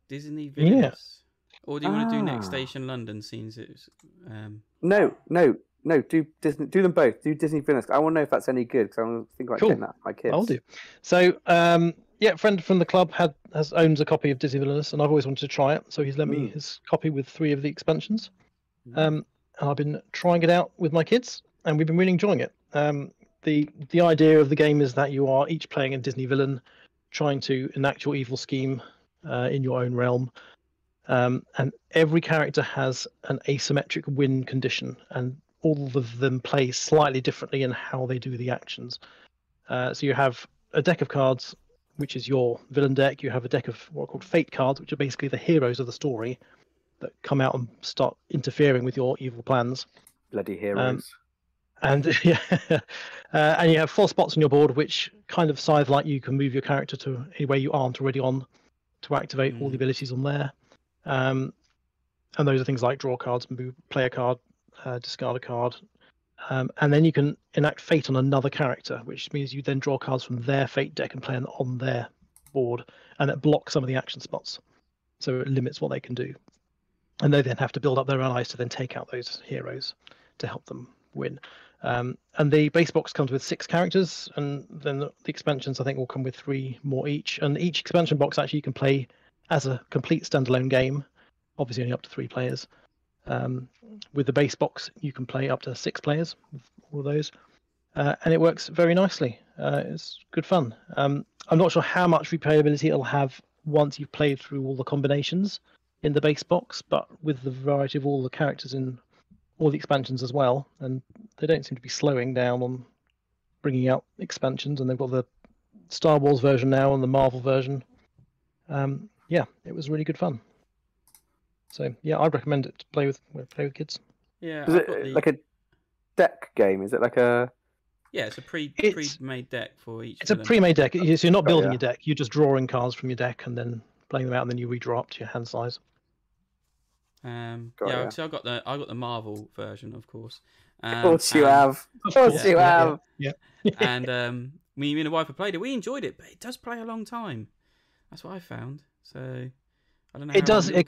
Disney Villainous. Or do you want to do Next Station London? Since it's No. Do Disney. Do them both. Do Disney Villainous. I want to know if that's any good because I want to think about getting that for my kids. I'll do. So, a friend from the club owns a copy of Disney Villainous, and I've always wanted to try it. So he's lent me his copy with 3 of the expansions. And I've been trying it out with my kids, and we've been really enjoying it. The idea of the game is that you are each playing a Disney villain, trying to enact your evil scheme in your own realm. And every character has an asymmetric win condition, and all of them play slightly differently in how they do the actions. So you have a deck of cards, which is your villain deck. You have a deck of what are called fate cards, which are basically the heroes of the story that come out and start interfering with your evil plans. Bloody heroes. And you have 4 spots on your board, which kind of scythe like you can move your character to anywhere you aren't already on to activate all the abilities on there. And those are things like draw cards, move, play a card, discard a card. And then you can enact fate on another character, which means you then draw cards from their fate deck and play them on their board, and it blocks some of the action spots. So it limits what they can do. And they then have to build up their allies to then take out those heroes to help them win. And the base box comes with 6 characters, and then the expansions I think will come with 3 more each. And each expansion box actually you can play as a complete standalone game, obviously only up to 3 players. With the base box you can play up to 6 players with all of those, and it works very nicely. It's good fun. I'm not sure how much replayability it'll have once you've played through all the combinations in the base box, but with the variety of all the characters in all the expansions as well, and they don't seem to be slowing down on bringing out expansions, and they've got the Star Wars version now and the Marvel version. It was really good fun. So I'd recommend it to play with kids. Yeah. Is it like a deck game? Is it like a? Yeah, it's a pre-made deck for each. It's a pre-made deck. So you're not building your deck. You're just drawing cards from your deck and then playing them out, and then you redraw up to your hand size. So I got the Marvel version, of course. Of course you have. Of course you have. Yeah. And me and the wife have played it. We enjoyed it, but it does play a long time. That's what I found. So I don't know. It does. It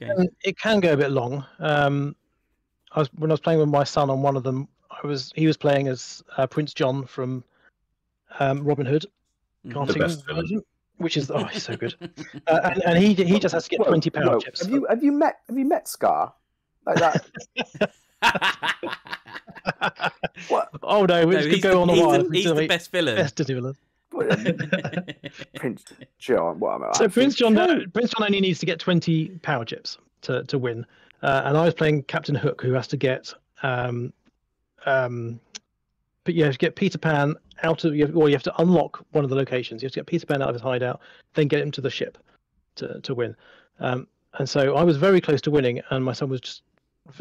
can go a bit long. When I was playing with my son on one of them, he was playing as Prince John from Robin Hood cartoon version, which is he's so good. And he just has to get 20 power chips. Have you met Scar like that? What? Oh no, we could go on a while. He's the best villain. Best villain. Prince John. Prince John only needs to get 20 power chips to win. And I was playing Captain Hook, who has to get but you have to get Peter Pan out of, or you have to unlock one of the locations. You have to get Peter Pan out of his hideout, then get him to the ship to win. And so I was very close to winning, and my son was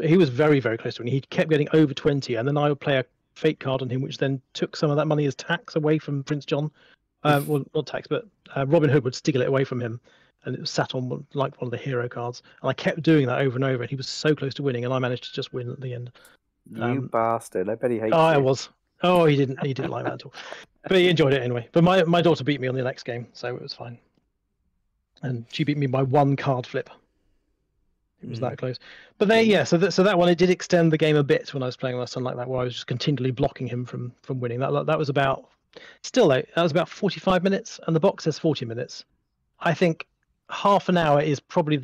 he was very, very close to winning. He kept getting over 20, and then I would play a fate card on him, which then took some of that money as tax away from Prince John. Well, not tax, but Robin Hood would steal it away from him. and it was sat on like one of the hero cards, and I kept doing that over and over, and he was so close to winning, and I managed to just win at the end. You bastard! I bet he hates you. I was. Oh, he didn't like that at all, but he enjoyed it anyway. But my daughter beat me on the next game, so it was fine, and she beat me by 1 card flip. It was that close. But so that one, it did extend the game a bit when I was playing with my son like that, where I was just continually blocking him from winning. That was about, that was about 45 minutes, and the box says 40 minutes. I think half an hour is probably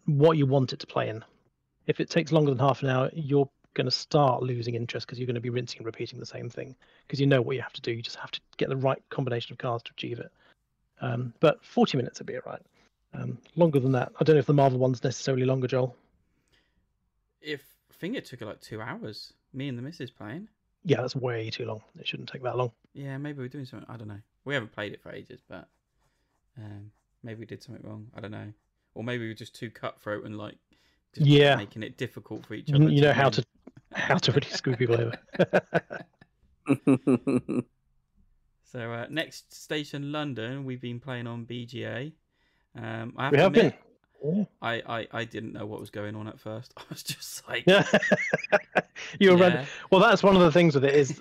what you want it to play in. If it takes longer than half an hour, you're going to start losing interest because you're going to be rinsing and repeating the same thing because you know what you have to do. You just have to get the right combination of cards to achieve it. But 40 minutes would be all right. Longer than that, I don't know if the Marvel one's necessarily longer, Joel. I think it took like 2 hours. Me and the missus playing. Yeah, that's way too long. It shouldn't take that long. Yeah, maybe we're doing something. I don't know. We haven't played it for ages, but maybe we did something wrong. I don't know. Or maybe we were just too cutthroat and like just making it difficult for each other. You know how to really screw people over. So next station, London. We've been playing on BGA. I didn't know what was going on at first. I was just like, you were running. Well, that's one of the things with it is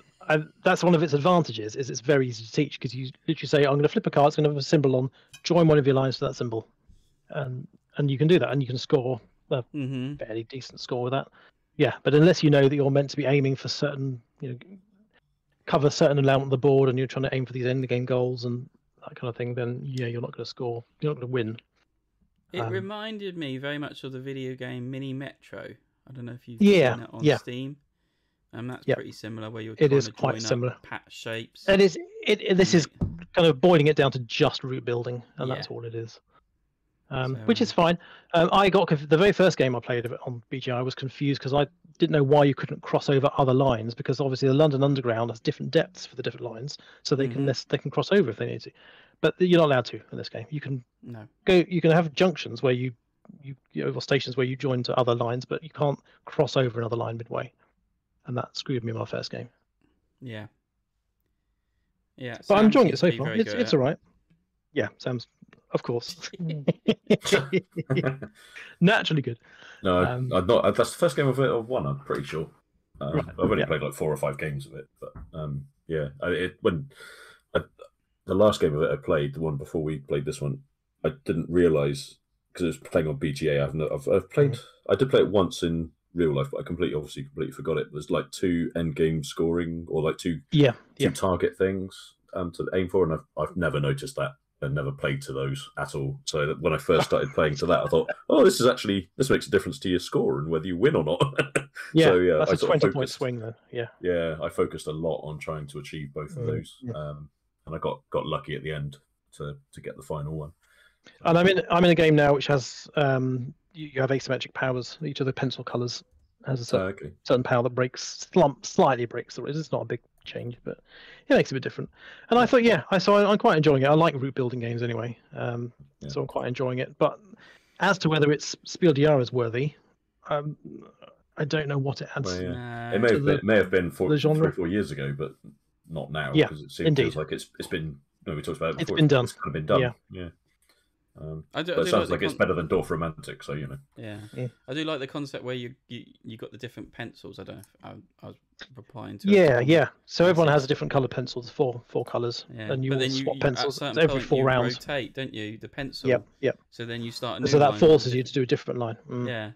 that's one of its advantages. Is it's very easy to teach because you literally say, I'm going to flip a card. It's going to have a symbol on. Join one of your lines to that symbol, and you can do that, and you can score a fairly decent score with that. Yeah, but unless you know that you're meant to be aiming for certain, cover a certain amount of the board, and you're trying to aim for these end game goals and that kind of thing, then you're not going to score. You're not going to win. It reminded me very much of the video game Mini Metro. I don't know if you've seen it on Steam. That's pretty similar, where you're trying to join similar patch shapes. And this is kind of boiling it down to just route building, and that's all it is. Which is fine. I got the very first game I played of it on BGI. I was confused because I didn't know why you couldn't cross over other lines, because obviously the London Underground has different depths for the different lines, so they can cross over if they need to. But you're not allowed to in this game. You can go. You can have junctions where you or stations where you join to other lines, but you can't cross over another line midway, and that screwed me in my first game. Yeah. But I'm enjoying it so far. It's all right. Yeah, Sam's. Of course. Naturally good. No, I'm not. That's the first game of it I've won, I'm pretty sure. I've only played like 4 or 5 games of it. But the last game of it I played, the one before we played this one, I didn't realise, because it was playing on BGA. I've played. I did play it once in real life, but I completely forgot it. There's like 2 end game scoring, or like two target things to aim for, and I've never noticed that. I never played to those at all. So that when I first started playing to that, I thought, this makes a difference to your score and whether you win or not. That's a 20-point swing then. Yeah, I focused a lot on trying to achieve both of those, and I got lucky at the end to get the final one. So. And I'm in a game now which has you have asymmetric powers. Each of the pencil colours has a certain power that slightly breaks the rules. It's not a big change, but it makes it a bit different. And I thought, I'm quite enjoying it. I like route building games anyway, so I'm quite enjoying it. But as to whether it's Spiel is worthy, I don't know what it adds. It may have been 3 or 4 years ago, but not now, because it feels like it's been. We talked about it before. It's been done. It's kind of been done. Yeah. But it sounds like it's better than DorfRomantik, so Yeah, I do like the concept where you got the different pencils. I don't know if I was replying to. Yeah. So everyone has a different color pencils, four colors, and you all swap pencils every 4 rounds. Rotate, don't you? The pencil. Yep. So then you start. So that forces you to do a different line. Yeah.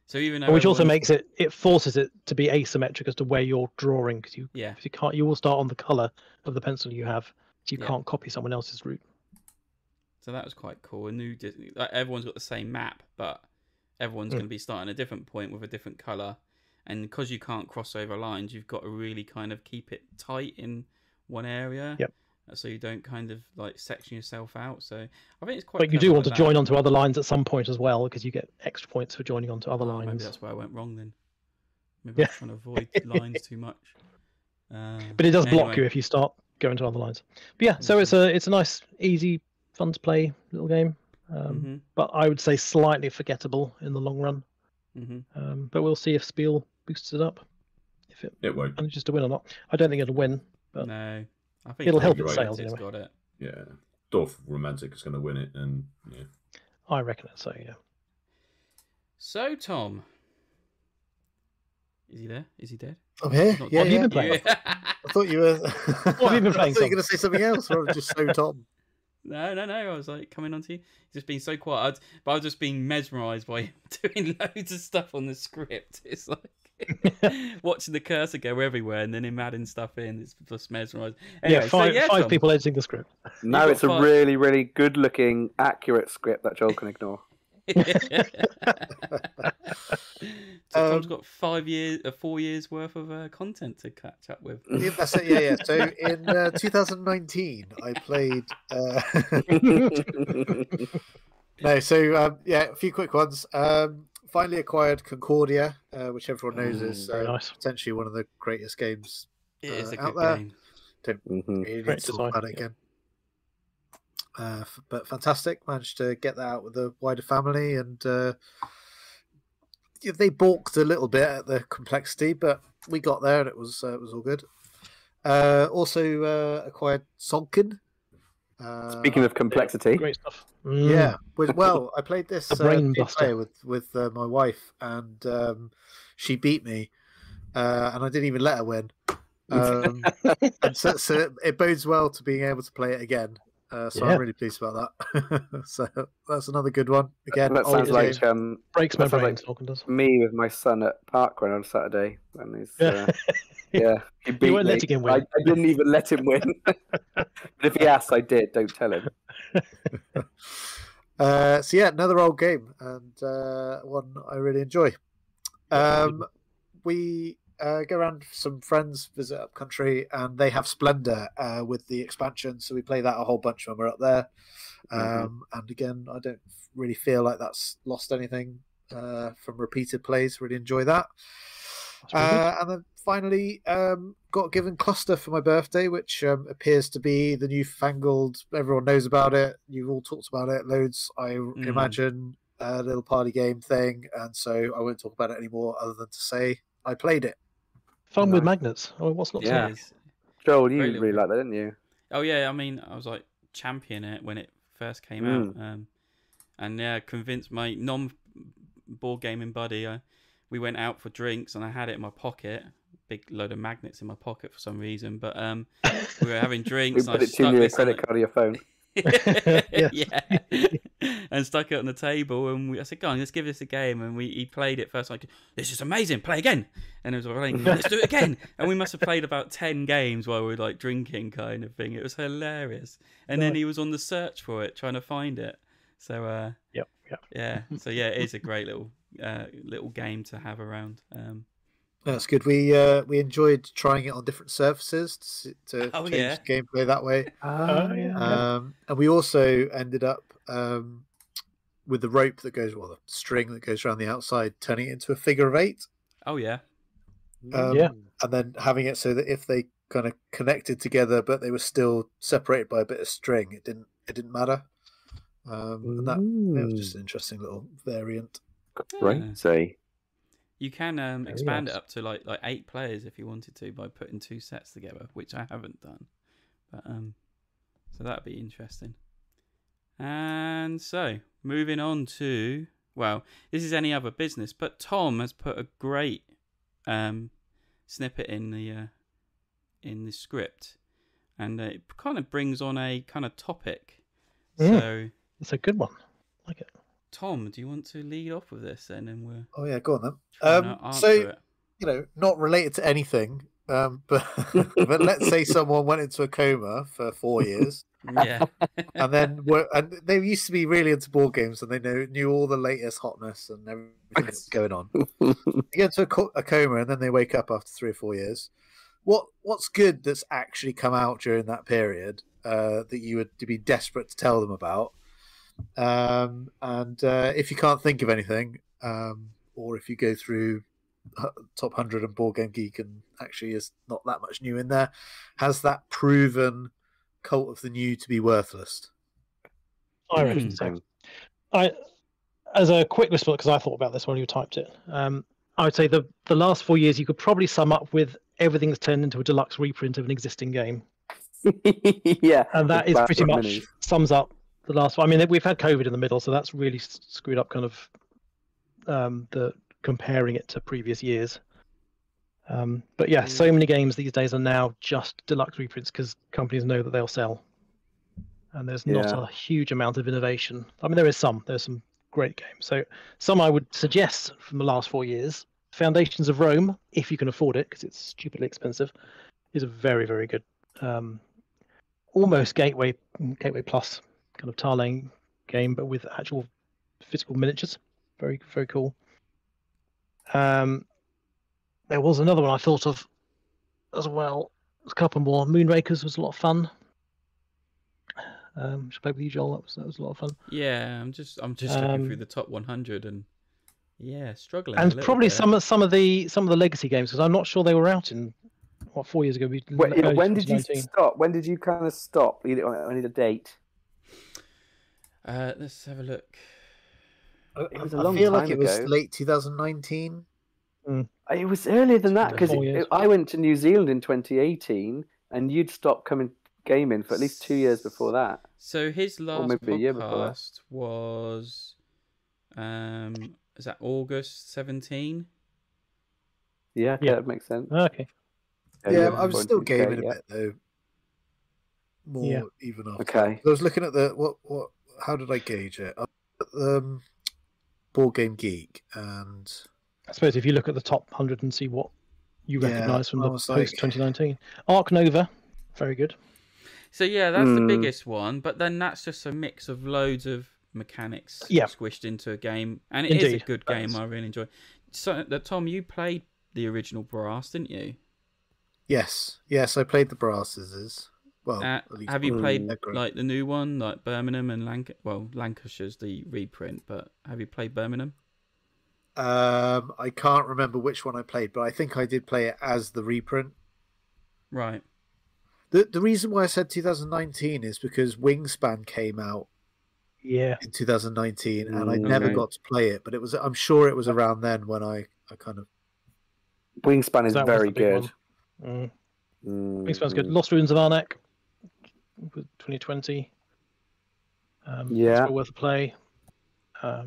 So even though which also makes it forces it to be asymmetric as to where you're drawing, because you will start on the color of the pencil you have, so you can't copy someone else's route. So that was quite cool. A new Disney. Like, everyone's got the same map, but everyone's going to be starting a different point with a different color. And because you can't cross over lines, you've got to really kind of keep it tight in one area. Yep. So you don't kind of like section yourself out. So I think it's quite. But you do want to join onto other lines at some point as well, because you get extra points for joining onto other lines. Maybe that's where I went wrong then. Maybe I'm trying to avoid lines too much. But it does block you if you start going to other lines. But so it's a nice, easy, fun to play little game, but I would say slightly forgettable in the long run. But we'll see if Spiel boosts it up, if it won't manages to win or not. I don't think it'll win, but no, I think it'll help its sales anyway. Got it. Yeah, DorfRomantik is going to win it, and I reckon so. Yeah. So Tom, is he there? Is he dead? I'm here. What have you been playing? I thought you were. What have you been playing? I thought you were going to say something else. Or just so Tom. No. I was like coming on to you. He's just been so quiet. But I've just been mesmerised by him doing loads of stuff on the script. It's like watching the cursor go everywhere and then him adding stuff in. It's just mesmerised. Anyway, five people editing the script. No, it's a really, really good-looking, accurate script that Joel can ignore. So Tom's got 4 years worth of content to catch up with. Yeah, that's it. Yeah. So in 2019, I played. A few quick ones. Finally acquired Concordia, which everyone knows is nice. Potentially one of the greatest games. It is a out good there. game. Don't really need to talk about it again. But fantastic. Managed to get that out with the wider family, and they balked a little bit at the complexity, but we got there, and it was all good. Also acquired Tzolk'in. Speaking of complexity, great stuff. Yeah. Well, I played this brain player with my wife, and she beat me, and I didn't even let her win. And so it bodes well to being able to play it again. So I'm really pleased about that. So that's another good one. Again, that sounds like breaks my brain. Does. Me with my son at Parkrun on Saturday when he's he beat me. Letting him win. I didn't even let him win. But if he asks, I did. Don't tell him. Another old game, and one I really enjoy. We go around some friends, visit up country, and they have Splendor with the expansion, so we play that a whole bunch when we're up there. And again, I don't really feel like that's lost anything from repeated plays. Really enjoy that. And then finally, got given Kluster for my birthday, which appears to be the newfangled. Everyone knows about it. You've all talked about it loads, I imagine. A little party game thing, and so I won't talk about it anymore, other than to say I played it. Fun with magnets. Oh, what's not? Yeah. Joel, you really like that, didn't you? Oh yeah, I mean, I was like championing it when it first came out, and convinced my non-board gaming buddy. We went out for drinks, and I had it in my pocket, big load of magnets in my pocket for some reason. But we were having drinks. We put it in your credit card or your phone. And stuck it on the table, and I said, "Go on, let's give this a game." And he played it first, like, "This is amazing, play again." And it was like, "Let's do it again." And we must have played about 10 games while we were like drinking, kind of thing. It was hilarious. And then he was on the search for it, trying to find it. So yeah. So yeah, it is a great little game to have around. That's good. We enjoyed trying it on different surfaces to change gameplay that way. And we also ended up with the rope that goes, the string that goes around the outside, turning it into a figure of 8. Oh yeah. And then having it so that if they kind of connected together, but they were still separated by a bit of string, it didn't matter. And that it was just an interesting little variant. Right. So you can expand it up to like 8 players if you wanted to by putting 2 sets together, which I haven't done. But so that'd be interesting. And so moving on to, well, this is any other business, but Tom has put a great snippet in the script, and it kind of brings on a kind of topic. So it's a good one. I like it. Tom, do you want to lead off with this then? And we're go on then. So not related to anything, but let's say someone went into a coma for 4 years. Yeah. And then they used to be really into board games, and they knew all the latest hotness and everything that's going on. They get into a coma, and then they wake up after 3 or 4 years. What's good that's actually come out during that period that you would be desperate to tell them about? And if you can't think of anything, or if you go through Top 100 and Board Game Geek and actually is not that much new in there, has that proven Cult of the New to be worthless? I reckon so. As a quick response, because I thought about this when you typed it, I would say the last 4 years you could probably sum up with everything that's turned into a deluxe reprint of an existing game. Yeah, and that is pretty much sums up the last one. I mean, we've had COVID in the middle, so that's really screwed up kind of the comparing it to previous years. But yeah, so many games these days are now just deluxe reprints because companies know that they'll sell, and there's not a huge amount of innovation. I mean, there's some great games. So some I would suggest from the last 4 years. Foundations of Rome, if you can afford it, because it's stupidly expensive, is a very, very good, almost Gateway Plus kind of tile laying game, but with actual physical miniatures. Very, very cool. There was another one I thought of as well. There's a couple more. Moonrakers was a lot of fun. Should I play with you, Joel? That was a lot of fun. Yeah, I'm just looking through the top 100 and struggling. And probably some of the legacy games, because I'm not sure they were out in 4 years ago. When did you stop? When did you kind of stop? I need a date. Let's have a look. It was a long time ago. It was late 2019. It was earlier than that because I went to New Zealand in 2018, and you'd stopped coming gaming for at least 2 years before that. So his last podcast was, is that August 17? Yeah, that makes sense. Okay. Yeah, I was still gaming a bit though. More even after. Okay. I was looking at the what? How did I gauge it? Board Game Geek, and I suppose if you look at the top 100 and see what you recognise from the post 2019, Arc Nova, very good. So yeah, that's the biggest one, but then that's just a mix of loads of mechanics squished into a game, and it is a good game. I really enjoy. So, Tom, you played the original Brass, didn't you? Yes, I played the Brasses. Well, have you played like the new one, like Birmingham and Lancashire's the reprint, but have you played Birmingham? I can't remember which one I played, but I think I did play it as the reprint. Right. The reason why I said 2019 is because Wingspan came out in 2019, and I never got to play it, but I'm sure it was around then when I kind of... Wingspan is very good. Wingspan's good. Lost Ruins of Arnak, 2020. It's well worth a play. I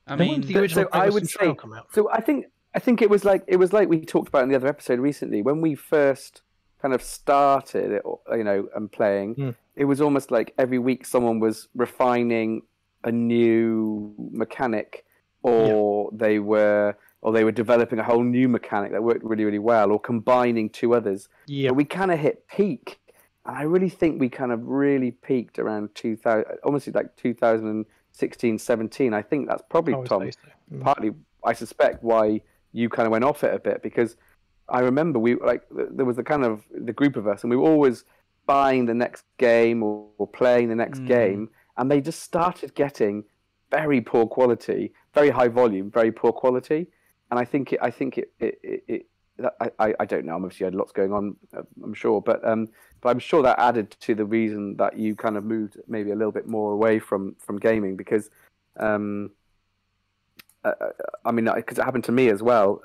would say. So I think it was like we talked about in the other episode recently when we first kind of started it, and playing. It was almost like every week someone was refining a new mechanic, or they were developing a whole new mechanic that worked really, really well, or combining two others. Yeah, but we kind of hit peak, and I really think we kind of really peaked around 2000, almost like 2016, 17. I think that's probably Tom. Partly, I suspect, why you kind of went off it a bit, because I remember there was the group of us, and we were always buying the next game or playing the next game, and they just started getting very poor quality, very high volume, very poor quality. And I think I don't know. Obviously, you had lots going on, I'm sure, but I'm sure that added to the reason that you kind of moved maybe a little bit more away from gaming, because because it happened to me as well.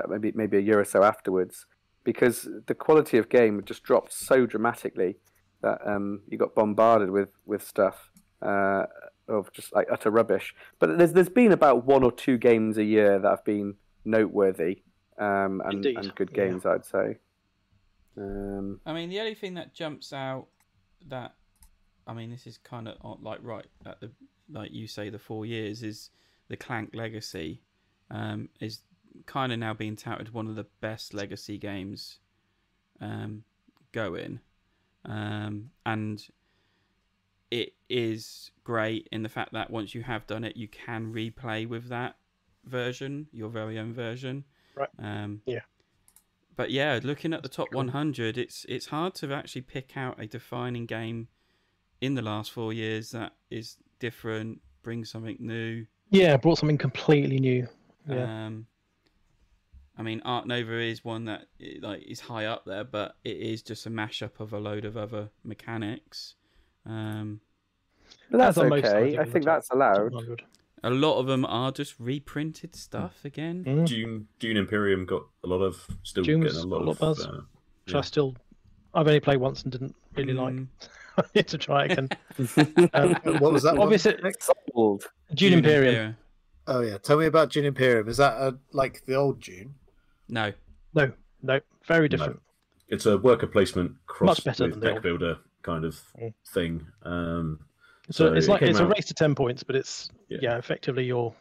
Maybe a year or so afterwards, because the quality of game just dropped so dramatically that you got bombarded with stuff of just like utter rubbish. But there's been about 1 or 2 games a year that have been noteworthy and good games, I'd say. The only thing that jumps out this is kind of like right at the, like you say, the 4 years, is the Clank Legacy. Is kind of now being touted one of the best legacy games going, and it is great in the fact that once you have done it, you can replay with that version, your very own version. Right. But yeah, looking at the top 100, it's hard to actually pick out a defining game in the last 4 years that is different, brings something new. Yeah, brought something completely new. Yeah. Arc Nova is one that is high up there, but it is just a mashup of a load of other mechanics. But that's okay. I think that's allowed. A lot of them are just reprinted stuff again. Dune Imperium got a lot of I've only played once and didn't really like. I need to try it again. What was that? Obviously, Dune Imperium. Oh yeah, tell me about Dune Imperium. Is that like the old Dune? No, very different. No. It's a worker placement cross Much better with than deck builder kind of thing. So it's a race to 10 points, but it's effectively your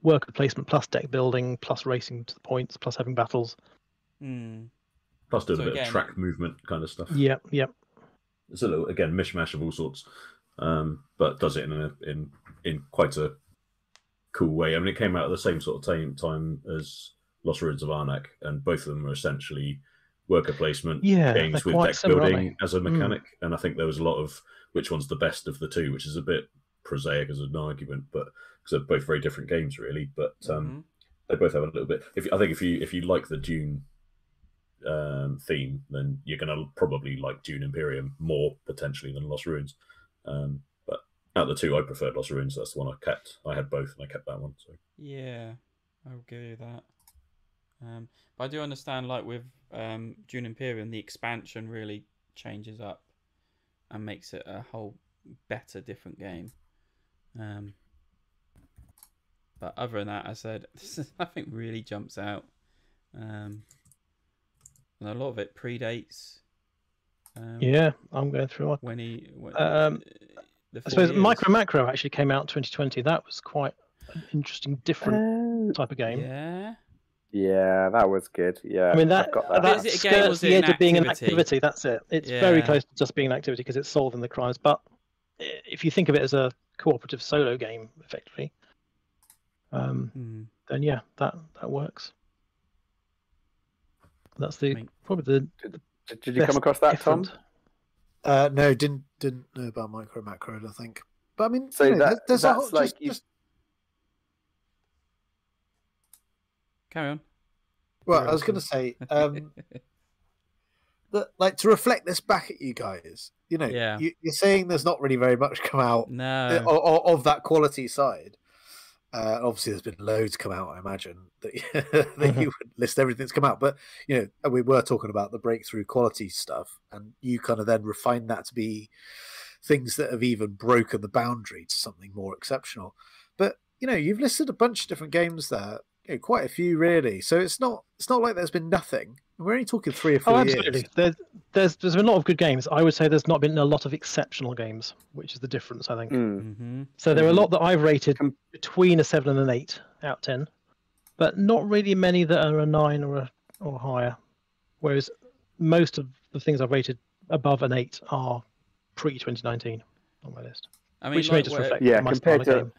worker placement plus deck building plus racing to the points plus having battles. Plus doing a bit of track movement kind of stuff. Yeah. It's a little, again, mishmash of all sorts, but does it in quite a cool way. I mean, it came out at the same sort of time as Lost Ruins of Arnak, and both of them are essentially worker placement games with deck building as a mechanic. And I think there was a lot of which one's the best of the two, which is a bit prosaic as an argument, but because they're both very different games, really. But they both have a little bit. I think if you like the Dune theme, then you're going to probably like Dune Imperium more potentially than Lost Ruins. But out of the two, I preferred Lost Ruins. That's the one I kept. I had both, and I kept that one. So yeah, I'll give you that. But I do understand, like with Dune Imperium, the expansion really changes up and makes it a whole better, different game. But other than that, I said nothing really jumps out. And a lot of it predates. I'm going through it. I suppose years. MicroMacro actually came out in 2020. That was quite an interesting, different type of game. Yeah, that was good. Yeah, I mean that Is it a game, skirts the edge of being an activity? activity. That's it. It's very close to just being an activity because it's solving the crimes. But if you think of it as a cooperative solo game, effectively, then yeah, that works. That's probably the. Did you come across that, Tom? No, didn't know about MicroMacro. I don't think. But I mean, so there's like just carry on. Well, I was going to say, like to reflect this back at you guys. You know, you're saying there's not really very much come out of that quality side. Obviously, there's been loads come out. I imagine that you would list everything that's come out. But you know, we were talking about the breakthrough quality stuff, and you kind of then refine that to be things that have even broken the boundary to something more exceptional. But you know, you've listed a bunch of different games there. You know, quite a few, really. So it's not like there's been nothing. We're only talking 3 or 4 years. Absolutely. There's been a lot of good games. I would say there's not been a lot of exceptional games, which is the difference, I think. So there are a lot that I've rated between a 7 and an 8 out of 10, but not really many that are a 9 or higher. Whereas most of the things I've rated above an 8 are pre-2019 on my list. I mean, which may just reflect my compared style of game.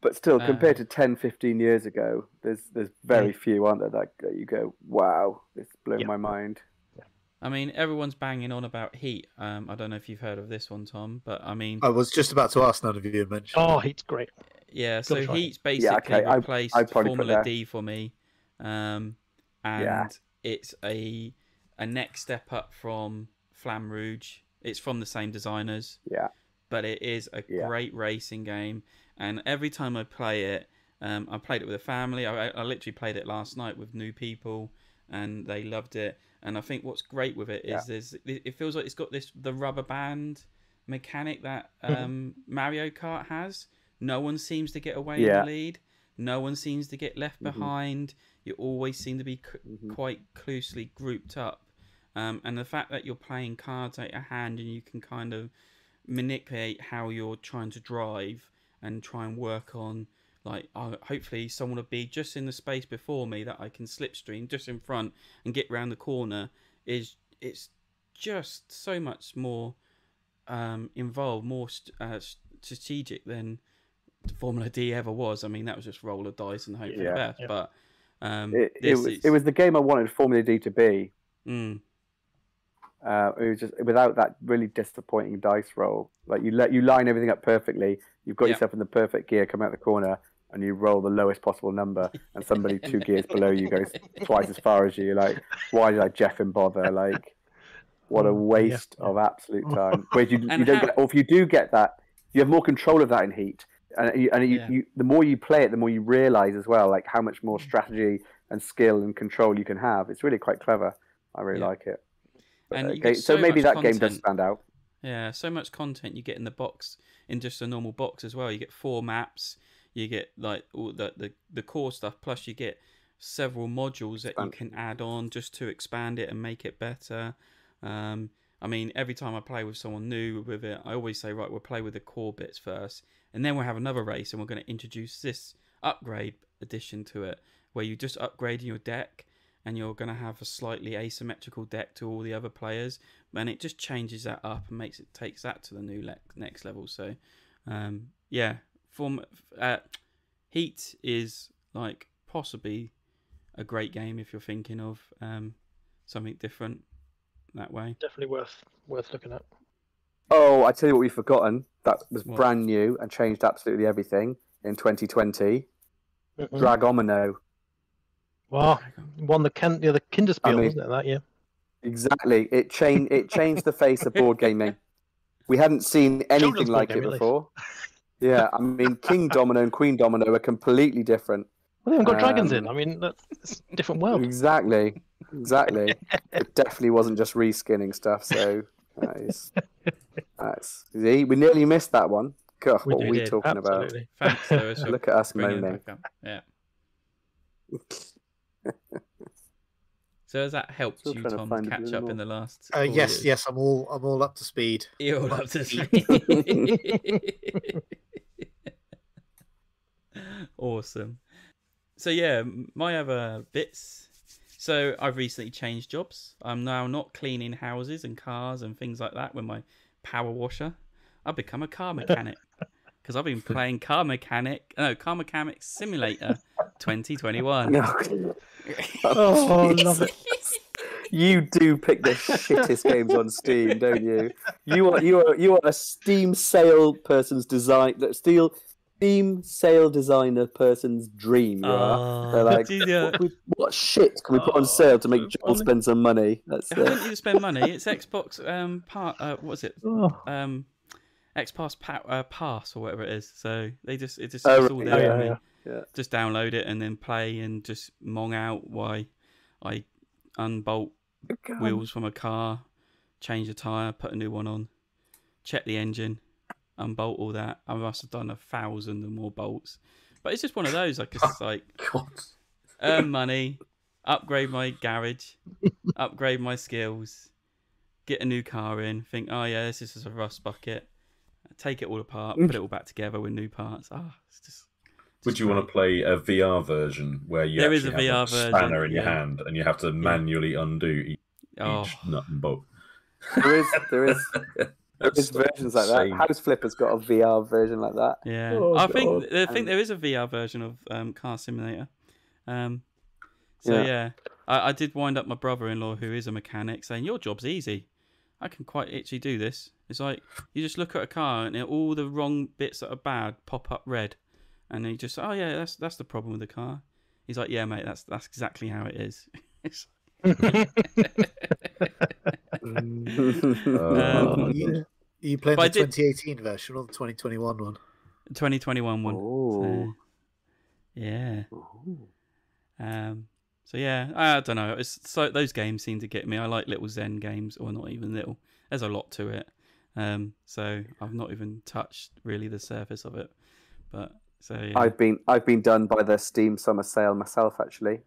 But still, compared to 10, 15 years ago, there's very few, aren't there, that you go, wow, this blew my mind. I mean, everyone's banging on about Heat. I don't know if you've heard of this one, Tom, but I mean... I was just about to ask, none of you had mentioned. Oh, Heat's great. Yeah, so Heat's basically replaced Formula D for me. And it's a next step up from Flamme Rouge. It's from the same designers. Yeah. But it is a great racing game. And every time I play it, I played it with a family. I literally played it last night with new people, and they loved it. And I think what's great with it is it feels like it's got the rubber band mechanic that Mario Kart has. No one seems to get away in the lead. No one seems to get left behind. You always seem to be quite closely grouped up. And the fact that you're playing cards out your hand and you can kind of manipulate how you're trying to drive and try and work on, like, hopefully someone will be just in the space before me that I can slipstream just in front and get round the corner. It's just so much more involved, more strategic than Formula D ever was. I mean, that was just roll of dice and hope for the best. Yeah. But it was the game I wanted Formula D to be. It was just without that really disappointing dice roll. Like you line everything up perfectly. You've got yourself in the perfect gear, come out the corner, and you roll the lowest possible number, and somebody 2 gears below you goes twice as far as you. You're like, why did I jeff and bother? Like, what a waste of absolute time. Whereas you don't get, or if you do get that, you have more control of that in Heat. And you the more you play it, the more you realise as well, like how much more strategy and skill and control you can have. It's really quite clever. I really like it. And you Okay, get so maybe much that game does content. stand out. Yeah, so much content you get in the box, in just a normal box as well. You get 4 maps, you get like all the core stuff, plus you get several modules that you can add on just to expand it and make it better. I mean, every time I play with someone new with it, I always say, right, we'll play with the core bits first, and then we'll have another race, and we're going to introduce this upgrade addition to it, where you just upgrade your deck, and you're going to have a slightly asymmetrical deck to all the other players, and it just changes that up and takes that to the new next level. So, yeah, Heat is like possibly a great game if you're thinking of something different that way. Definitely worth looking at. Oh, I tell you what we've forgotten. That was What? brand new and changed absolutely everything in 2020. Dragomino. Wow, won the Kinderspiel, wasn't it? That year. Exactly. It changed the face of board gaming. We hadn't seen anything Children's like board it game, before. Yeah, I mean, King Domino and Queen Domino are completely different. Well, they haven't got dragons in. I mean, it's a different world. Exactly. It definitely wasn't just reskinning stuff. So, see, we nearly missed that one. God, what are we did. talking Absolutely. Thanks, Lewis. for Look at us bringing it moaning. back up. Yeah. So has that helped Still you, trying to Tom, find a catch little up more. in the last? 4 Yes, years? yes, I'm all up to speed. You're all up to speed. Awesome. So yeah, my other bits. So I've recently changed jobs. I'm now not cleaning houses and cars and things like that with my power washer. I've become a car mechanic because I've been playing Car Mechanic Simulator 2021. Oh, love it. You do pick the shittest games on Steam, don't you? You are a Steam sale person's Steam sale designer person's dream. You are. They're like, what shit can we put on sale to make Joel spend some money? That's I don't need to spend money. It's Xbox what's it? Xbox Pass or whatever it is. So it's all there for me. Yeah. Just download it and then play and just mong out while I unbolt wheels from a car, change a tyre, put a new one on, check the engine, unbolt all that. I must have done 1,000 and more bolts. But it's just one of those. Like, it's like earn money, upgrade my garage, upgrade my skills, get a new car in, think, oh yeah, this is a rust bucket, take it all apart, put it all back together with new parts. It's just... Would you want to play a VR version where you There is a actually have VR a spanner version, in your hand and you have to manually undo each nut and bolt? There is versions like that. House Flipper's got a VR version like that. Yeah, I think there is a VR version of Car Simulator. I did wind up my brother-in-law, who is a mechanic, saying your job's easy. I can quite actually do this. It's like you just look at a car and all the wrong bits that are bad pop up red. And he just, oh yeah, that's the problem with the car. He's like, yeah, mate, that's exactly how it is. You playing the 2018 version or the 2021 one? 2021 one. Oh. Yeah. So yeah, I don't know. So those games seem to get me. I like little Zen games, or not even little. There's a lot to it. So I've not even touched really the surface of it, but. So, yeah. I've been done by the Steam summer sale myself, actually.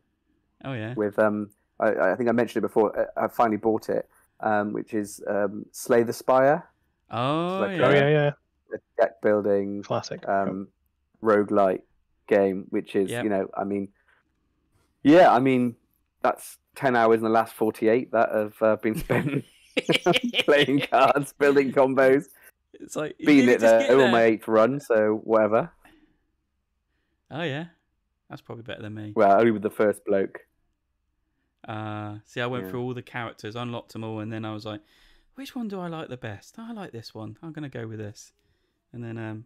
Oh yeah. With I think I mentioned it before. I finally bought it, which is Slay the Spire. Oh yeah. A deck building classic roguelite game, which is I mean that's 10 hours in the last 48 that have been spent playing cards, building combos. It's like beating it there on my 8th run, so whatever. Oh yeah, that's probably better than me. Well, only with the first bloke. See, I went through all the characters, unlocked them all, and then I was like, which one do I like the best? I like this one. I'm going to go with this. And then,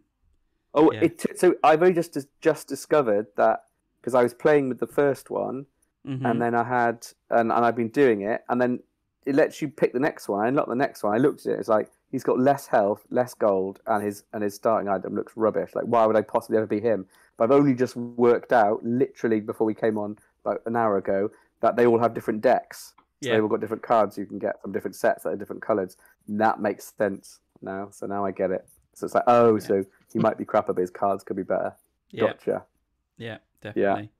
so I've only just discovered that because I was playing with the first one, and then I had, and I've been doing it, and then it lets you pick the next one. I unlocked the next one. I looked at it. It's like he's got less health, less gold, and his starting item looks rubbish. Like, why would I possibly ever be him? But I've only just worked out, literally before we came on about an hour ago, that they all have different decks. So they've all got different cards you can get from different sets that are different colours. And that makes sense now. So now I get it. So it's like, so he might be crapper, but his cards could be better. Yeah. Gotcha. Yeah, definitely.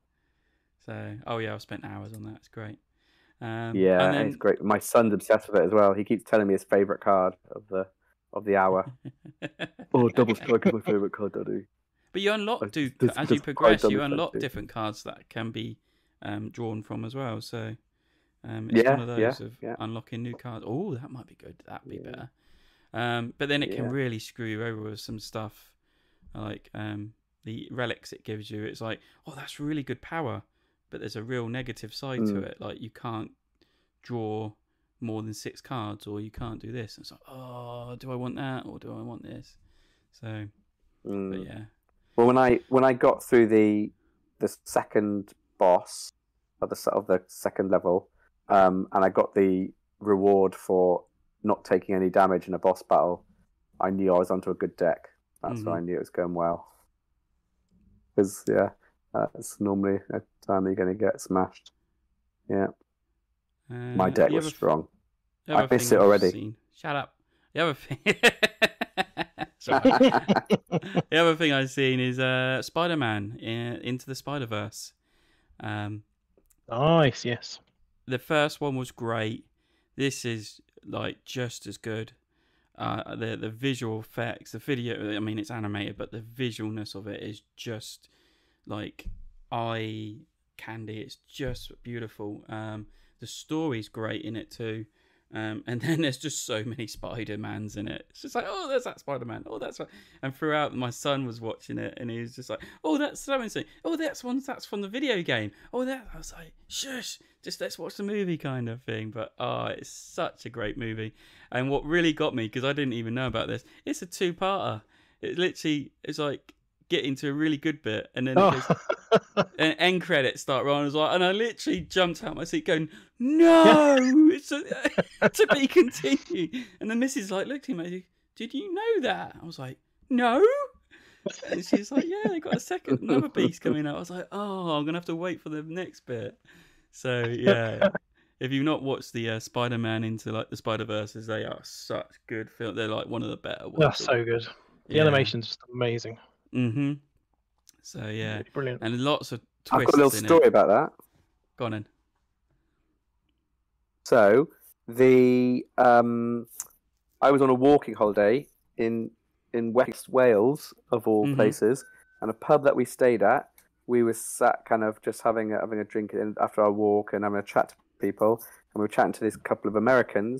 So, I've spent hours on that. It's great. And then... it's great. My son's obsessed with it as well. He keeps telling me his favourite card of the hour. Double strike is my favourite card, Daddy. But you unlock, as you progress, you unlock different cards that can be drawn from as well. So it's one of those of unlocking new cards. Oh, that might be good. That'd be better. But then it can really screw you over with some stuff, like the relics it gives you. It's like, that's really good power, but there's a real negative side to it. Like, you can't draw more than 6 cards, or you can't do this. And it's like, do I want that, or do I want this? So, but yeah. Well, when I got through the second boss of the second level, and I got the reward for not taking any damage in a boss battle, I knew I was onto a good deck. That's why I knew it was going well. Because it's normally a time you're going to get smashed. Yeah, my deck was strong. I missed it already. Shut up. The other thing. The other thing I've seen is Spider-Man Into the Spider-Verse. Nice, yes. The first one was great. This is like just as good. The visual effects, the video, I mean, it's animated, but the visualness of it is just like eye candy. It's just beautiful. The story's great in it too. And then there's just so many Spider-Mans in it. It's just like, there's that Spider-Man. That's right. And throughout, my son was watching it, and he was just like, that's so-and-so. That's from the video game. I was like, shush, just let's watch the movie kind of thing. But, it's such a great movie. And what really got me, because I didn't even know about this, it's a 2-parter. It literally is like getting to a really good bit, and then and end credits start rolling as well, and I literally jumped out my seat going, no, it's to be continued. And the missus like looked at me, did you know that? I was like, no. And she's like, yeah, they got another beast coming out. I was like, I'm gonna have to wait for the next bit. So yeah, if you've not watched the Spider-Man Into like the Spider-Verses, they are such good films. They're like one of the better ones. That's so good. The animation's just amazing. So yeah, really brilliant, and lots of twists. I've got a little story about that. Go on then. So I was on a walking holiday in West Wales of all places, and a pub that we stayed at. We were sat kind of just having a drink after our walk and having a chat to people, and we were chatting to this couple of American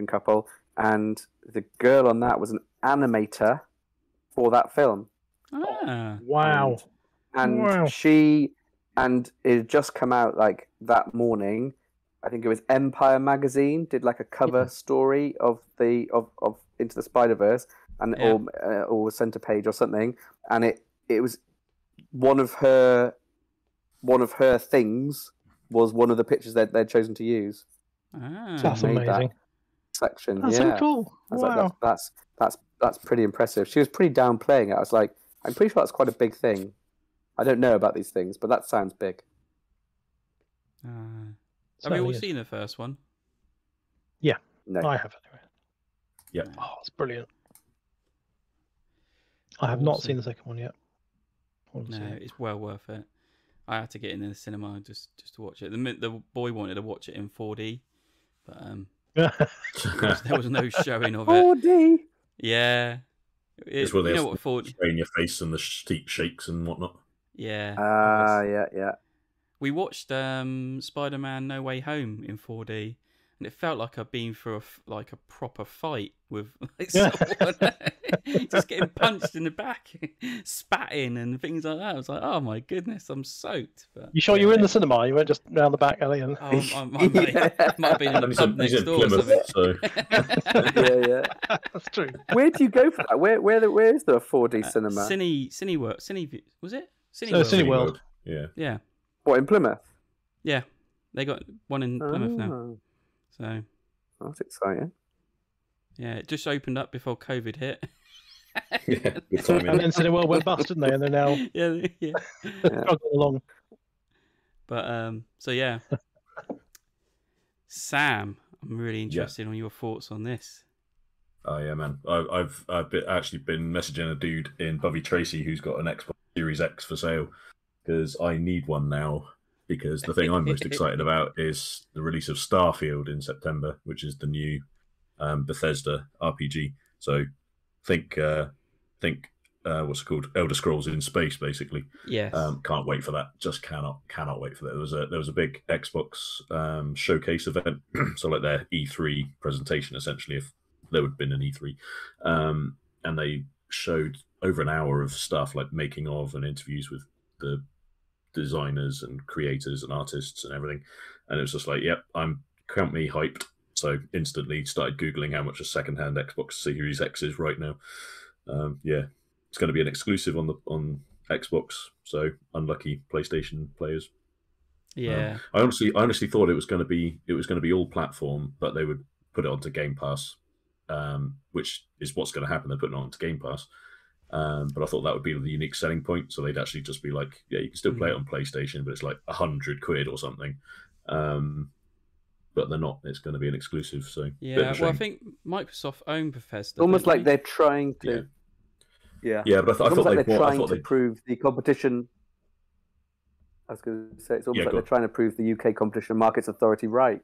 couple, and the girl on that was an animator for that film. Wow. And it had just come out like that morning. I think it was Empire magazine did like a cover story of Into the Spider-Verse, and or center page or something, and it was one of her things was one of the pictures that they'd chosen to use. That's amazing. Section. That's so cool. Wow. Like, that's pretty impressive. She was pretty down playing it. I was like, I'm pretty sure that's quite a big thing. I don't know about these things, but that sounds big. Have you all seen the first one? Yeah. No. I have anyway. Yeah. Oh, it's brilliant. I have not seen the second one yet. No, it's well worth it. I had to get in the cinema just to watch it. The boy wanted to watch it in 4D, but there was no showing of it. 4D. Yeah. It's where they have to in your face and the steep shakes and whatnot. Yeah. Yeah. We watched Spider-Man No Way Home in 4D, and it felt like I'd been through a proper fight with someone just getting punched in the back, spatting and things like that. I was like, oh my goodness, I'm soaked. But, you sure you were in the cinema? You weren't just round the back alley? And... I might have been in the pub next door Plymouth, or something. Yeah. That's true. Where do you go for that? Where is the 4D cinema? Cineworld. Was it? Cineworld. Yeah. What, in Plymouth? Yeah. They got one in Plymouth now. So that's exciting. Yeah, it just opened up before COVID hit. Yeah, good timing. And then Cineworld went bust, didn't they? And they're now struggling along. But so yeah. Sam, I'm really interested on your thoughts on this. Oh yeah, man. I've actually been messaging a dude in Bovey Tracy who's got an Xbox Series X for sale because I need one now. Because the thing I'm most excited about is the release of Starfield in September, which is the new Bethesda RPG. So think what's it called? Elder Scrolls in space, basically. Yes. Can't wait for that. Just cannot wait for that. There was a big Xbox showcase event, so like their E3 presentation, essentially, if there would have been an E3, and they showed over an hour of stuff like making of and interviews with the designers and creators and artists and everything, and it was just like, yep, count me hyped. So instantly started googling how much a second-hand Xbox Series X is right now. It's going to be an exclusive on Xbox, so unlucky PlayStation players. Yeah, I honestly thought it was going to be all platform, but they would put it onto Game Pass, which is what's going to happen. They're putting it onto Game Pass. But I thought that would be the unique selling point. So they'd actually just be like, yeah, you can still play it on PlayStation, but it's like £100 or something. But they're not. It's going to be an exclusive. So yeah, well, I think Microsoft own Bethesda. Almost like they're trying to. Yeah, but I thought they're trying to prove the competition. I was going to say it's almost like they're trying to prove the UK Competition Markets Authority right.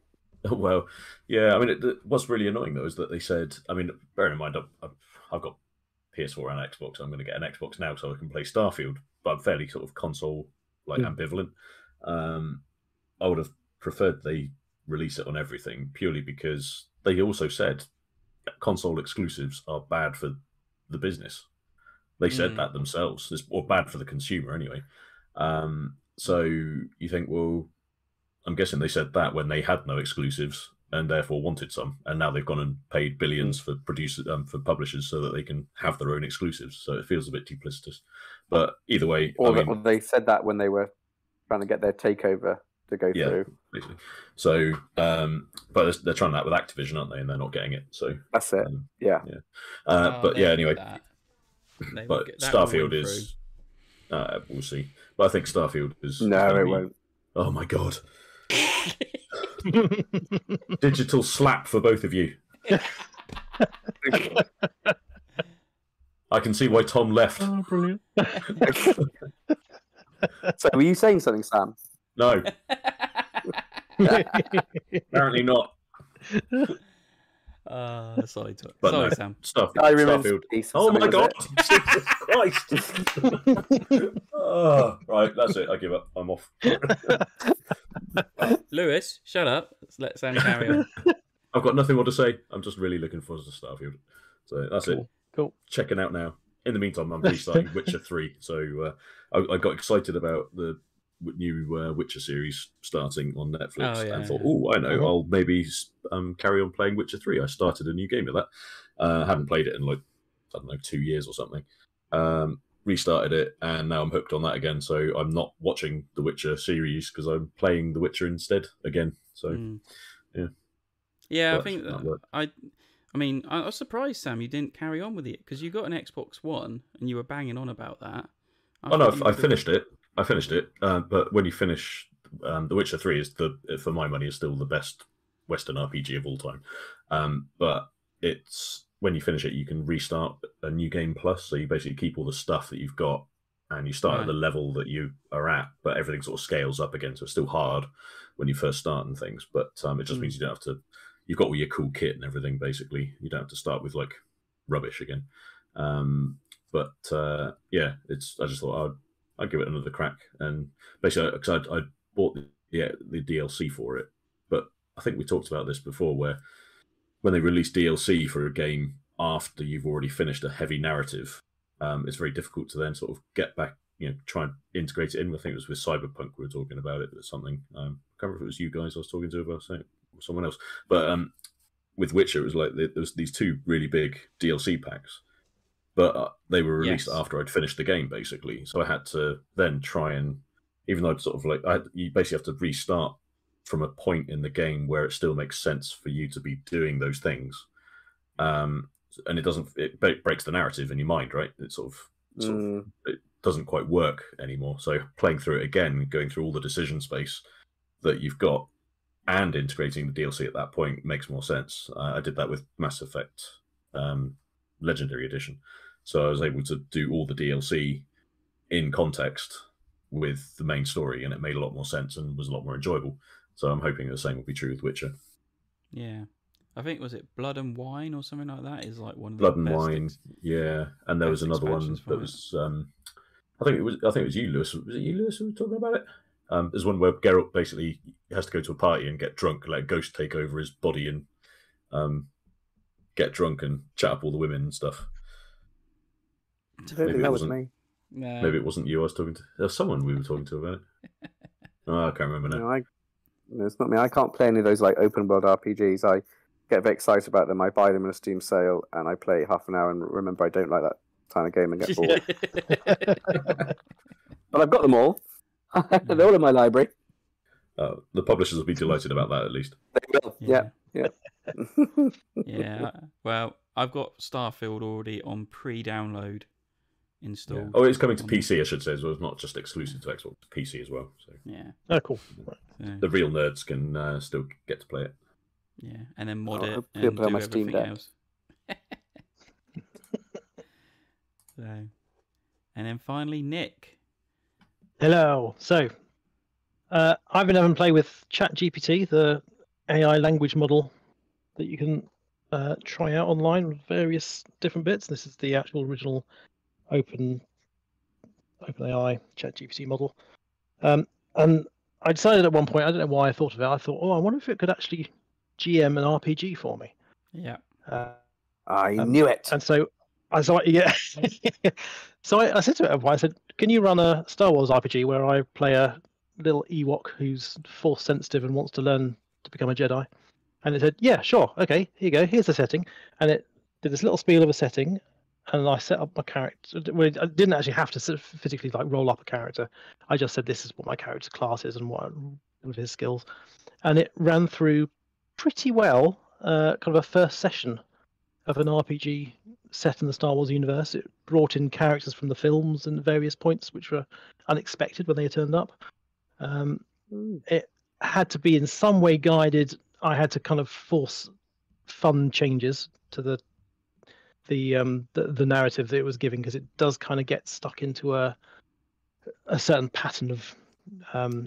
Well, yeah. I mean, what's really annoying though is that they said. I mean, bearing in mind, I've got PS4 and Xbox. I'm going to get an Xbox now so I can play Starfield, but I'm fairly sort of console ambivalent. I would have preferred they release it on everything purely because they also said console exclusives are bad for the business. They said that themselves, or bad for the consumer anyway. So you think, well, I'm guessing they said that when they had no exclusives and therefore wanted some, and now they've gone and paid billions for for publishers so that they can have their own exclusives. So it feels a bit duplicitous. But either way, or they said that when they were trying to get their takeover to go through. Basically. So, but they're trying that with Activision, aren't they? And they're not getting it. So that's it. Anyway. But Starfield is. We'll see. But I think Starfield is. No, it won't. Oh my god. Digital slap for both of you. I can see why Tom left. Oh, brilliant. So, were you saying something, Sam? No. Apparently not. Sorry, Sam. Starfield. Oh my god! Jesus Christ! Right, that's it. I give up. I'm off. Lewis, shut up. Let Sam carry on. I've got nothing more to say. I'm just really looking forward to Starfield. So that's it. Cool. Checking out now. In the meantime, I'm restarting Witcher 3. So I got excited about the new Witcher series starting on Netflix and thought, I know, I'll maybe carry on playing Witcher 3. I started a new game of that. Haven't played it in 2 years or something. Restarted it, and now I'm hooked on that again. So I'm not watching the Witcher series because I'm playing The Witcher instead again. So yeah, I think I mean, I was surprised, Sam, you didn't carry on with it because you got an Xbox One and you were banging on about that. I finished it. But when you finish, The Witcher 3 is for my money, is still the best Western RPG of all time. But it's when you finish it, you can restart a new game plus. So you basically keep all the stuff that you've got, and you start at the level that you are at, but everything sort of scales up again. So it's still hard when you first start and things, but it just means you don't have to. You've got all your cool kit and everything. Basically, you don't have to start with rubbish again. I just thought I'd give it another crack, and basically, because I bought the DLC for it, but I think we talked about this before, where when they release DLC for a game after you've already finished a heavy narrative, it's very difficult to then sort of get back, try and integrate it in. I think it was with Cyberpunk we were talking about it, or something. I can't remember if it was you guys I was talking to about saying or someone else, but with Witcher, it was like there was these two really big DLC packs. But they were released after I'd finished the game, basically. So I had to then try and, even though I'd sort of you basically have to restart from a point in the game where it still makes sense for you to be doing those things. And it breaks the narrative in your mind, right? It it doesn't quite work anymore. So playing through it again, going through all the decision space that you've got, and integrating the DLC at that point makes more sense. I did that with Mass Effect Legendary Edition, so I was able to do all the DLC in context with the main story, and it made a lot more sense and was a lot more enjoyable. So I'm hoping the same will be true with Witcher. Yeah, I think was it Blood and Wine or something like that is like one of the Blood and best Wine, yeah. And there was another one that was I think it was you, Lewis. Was it you, Lewis, who was talking about it? There's one where Geralt basically has to go to a party and get drunk, let a ghost take over his body, and get drunk and chat up all the women and stuff. Maybe that was me. No. Maybe it wasn't you I was talking to. There's someone we were talking to about it. Oh, I can't remember now. No, it's not me. I can't play any of those like open world RPGs. I get very excited about them. I buy them in a Steam sale and I play half an hour and remember I don't like that kind of game and get bored. But I've got them all. They're all in my library. The publishers will be delighted about that, at least. They will. Yeah. Yeah. Well, I've got Starfield already on pre-download installed. Yeah. Oh, it's coming to PC, I should say, as well. It's not just exclusive to Xbox, PC as well. So yeah. Oh, cool. So, the real nerds can still get to play it. Yeah, and then mod it I'll and play on do my Steam everything Deck. else. So, and then finally, Nick. Hello. So, I've been having play with ChatGPT, the AI language model that you can try out online with various different bits. This is the actual original OpenAI ChatGPT model. And I decided at one point, I don't know why I thought of it. I thought, I wonder if it could actually GM an RPG for me. Yeah. I knew it. And so I said to it, I said, can you run a Star Wars RPG where I play a little Ewok who's force sensitive and wants to learn to become a Jedi? And it said, yeah, sure. Okay, here you go. Here's the setting. And it did this little spiel of a setting. And I set up my character. Well, I didn't actually have to physically like roll up a character. I just said, this is what my character's class is and what with his skills. And it ran through pretty well, kind of a first session of an RPG set in the Star Wars universe. It brought in characters from the films and various points which were unexpected when they turned up. It had to be in some way guided. I had to kind of force fun changes to the narrative that it was giving, because it does kind of get stuck into a certain pattern of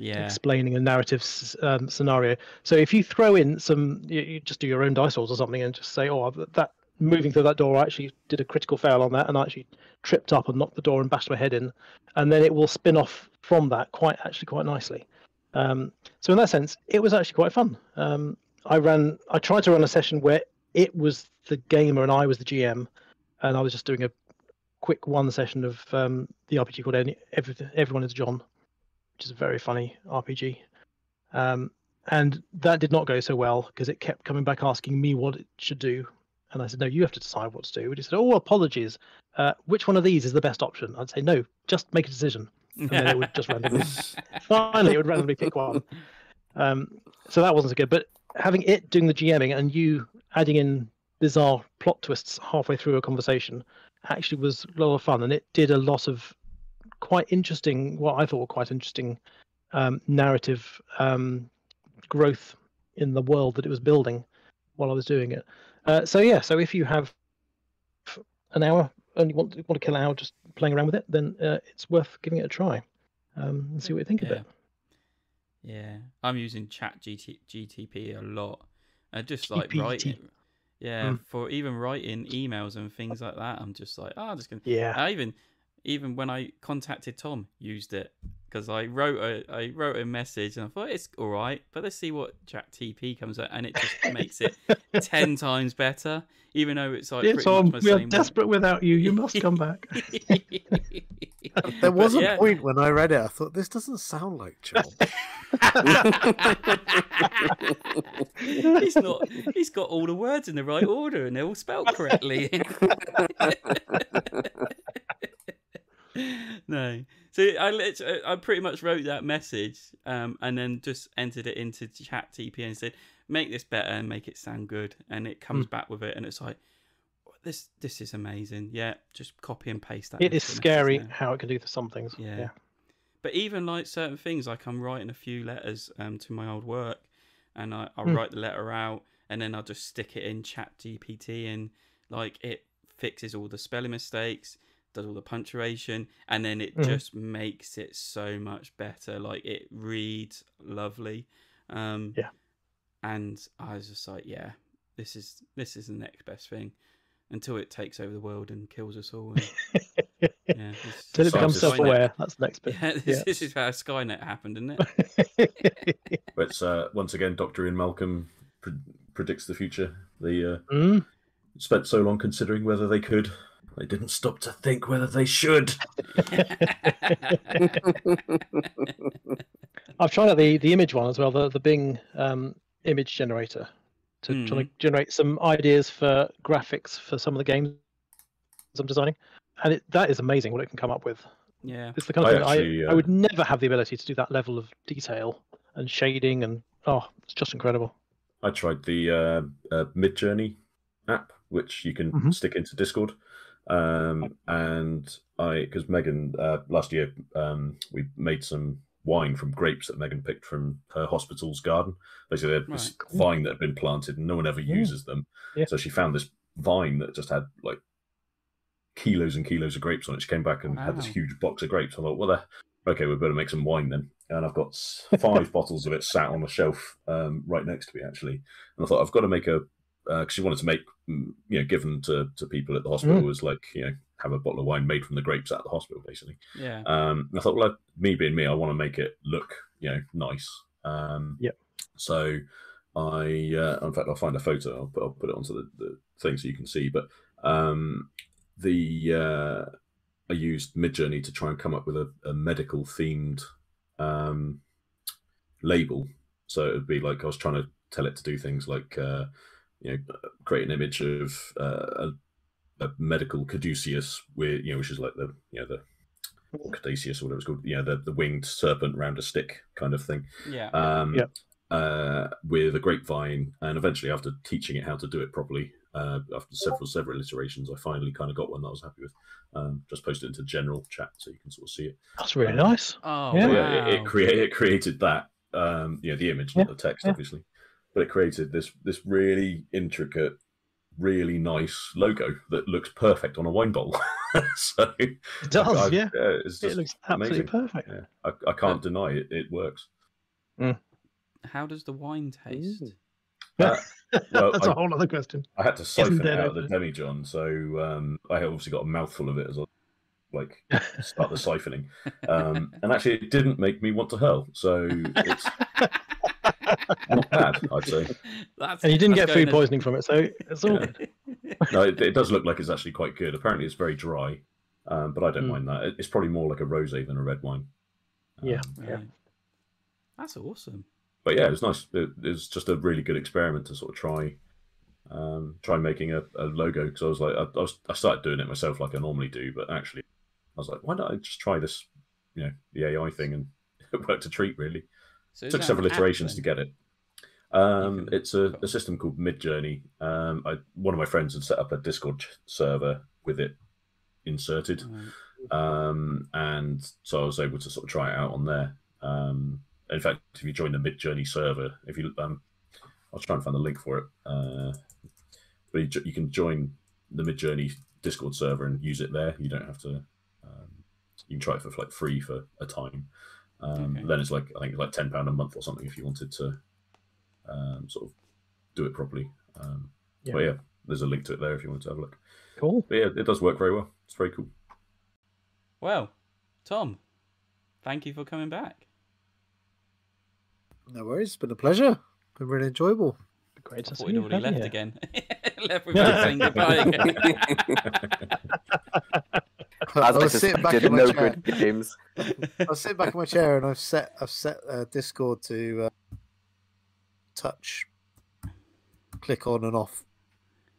explaining a narrative scenario. So if you throw in you just do your own dice rolls or something and just say, that moving through that door, I actually did a critical fail on that and I actually tripped up and knocked the door and bashed my head in, and then it will spin off from that quite nicely. So in that sense, it was actually quite fun. I tried to run a session where it was the gamer and I was the GM, and I was just doing a quick one session of the RPG called Everyone is John, which is a very funny RPG. And that did not go so well because it kept coming back asking me what it should do. And I said, no, you have to decide what to do. And he said, apologies. Which one of these is the best option? I'd say, no, just make a decision. And then it would just randomly, finally, it would randomly pick one. So that wasn't so good. But having it doing the GMing and you adding in bizarre plot twists halfway through a conversation actually was a lot of fun. And it did a lot of quite interesting, what I thought were quite interesting narrative growth in the world that it was building while I was doing it. So if you have an hour and you want to kill an hour just playing around with it, then it's worth giving it a try and see what you think of it. Yeah, I'm using ChatGTP a lot. Just like writing, for even writing emails and things like that. I'm just like, I'm just gonna. Yeah. I even when I contacted Tom, used it because I wrote a message and I thought it's all right, but let's see what ChatGPT comes out, and it just makes it 10 times better. Even though it's like, Tom, we are desperate without you. You must come back. There was a point when I read it, I thought, this doesn't sound like John. He's got all the words in the right order and they're all spelled correctly. No. So I pretty much wrote that message and then just entered it into ChatGPT and said, make this better and make it sound good. And it comes back with it and it's like, this is amazing. Yeah, just copy and paste that. It is scary how it can do some things. Yeah. But even like certain things, like I'm writing a few letters to my old work and I'll write the letter out, and then I'll just stick it in ChatGPT, and like it fixes all the spelling mistakes, does all the punctuation, and then it just makes it so much better. Like it reads lovely. And I was just like, yeah, this is the next best thing until it takes over the world and kills us all. And, until it becomes self-aware. That's the next bit. This is how Skynet happened, isn't it? But once again, Dr. Ian Malcolm predicts the future. They spent so long considering whether they could. They didn't stop to think whether they should. I've tried out the image one as well, the Bing image generator, to try to generate some ideas for graphics for some of the games I'm designing. And that is amazing what it can come up with. Yeah. It's the kind of thing I would never have the ability to do that level of detail and shading, and it's just incredible. I tried the Midjourney app, which you can stick into Discord. And because Megan, last year, we made some wine from grapes that Megan picked from her hospital's garden. Basically, they had this vine that had been planted and no one ever uses them. Yeah. So she found this vine that just had like kilos and kilos of grapes on it. She came back and had this huge box of grapes. I thought, okay, we better make some wine then. And I've got 5 bottles of it sat on the shelf right next to me, actually. And I thought, I've got to make because she wanted to make, give them to people at the hospital was like, have a bottle of wine made from the grapes at the hospital, basically. Yeah. And I thought, well, me being me, I want to make it look, nice. So in fact, I'll find a photo. I'll put it onto the thing so you can see. But I used Midjourney to try and come up with a medical themed label. So it would be like I was trying to tell it to do things like, create an image of a medical caduceus, with which is like the caduceus or whatever it's called, the winged serpent around a stick kind of thing. With a grapevine, and eventually after teaching it how to do it properly, after several iterations, I finally kind of got one that I was happy with. Just posted it into general chat so you can sort of see it. That's really nice. Oh, wow. It created that, the image, not the text, obviously. But it created this really intricate, really nice logo that looks perfect on a wine bottle. So it does, it looks absolutely amazing. perfect. Yeah. I can't deny it. It works. How does the wine taste? Well, that's a whole other question. I had to siphon it out of the demijohn, so I obviously got a mouthful of it as I start the siphoning. And actually, it didn't make me want to hurl. So it's not bad, I'd say. And you didn't get food poisoning from it, so it's all good. No, it does look like it's actually quite good. Apparently, it's very dry, but I don't mind that. It's probably more like a rosé than a red wine. That's awesome. But yeah, it was nice. It was just a really good experiment to sort of try making a logo, because I was like, I started doing it myself like I normally do, but actually, I was like, why not I just try this, the AI thing, and it worked a treat, really. So it took several iterations to get it. It's a system called Midjourney. One of my friends had set up a Discord server with it inserted, and so I was able to sort of try it out on there. In fact, if you join the Midjourney server, I'll try and find the link for it. But you can join the Midjourney Discord server and use it there. You don't have to. You can try it for like free for a time. Then it's like, I think it's like £10 a month or something if you wanted to sort of do it properly. But yeah, there's a link to it there if you want to have a look. Cool. But yeah, it does work very well. It's very cool. Well, Tom, thank you for coming back. No worries. It's been a pleasure. Been really enjoyable. Great to see We'd you. already left again. Left without saying goodbye again. I was sitting back in my chair. Games. I was sitting back in my chair and I've set Discord to touch, click on and off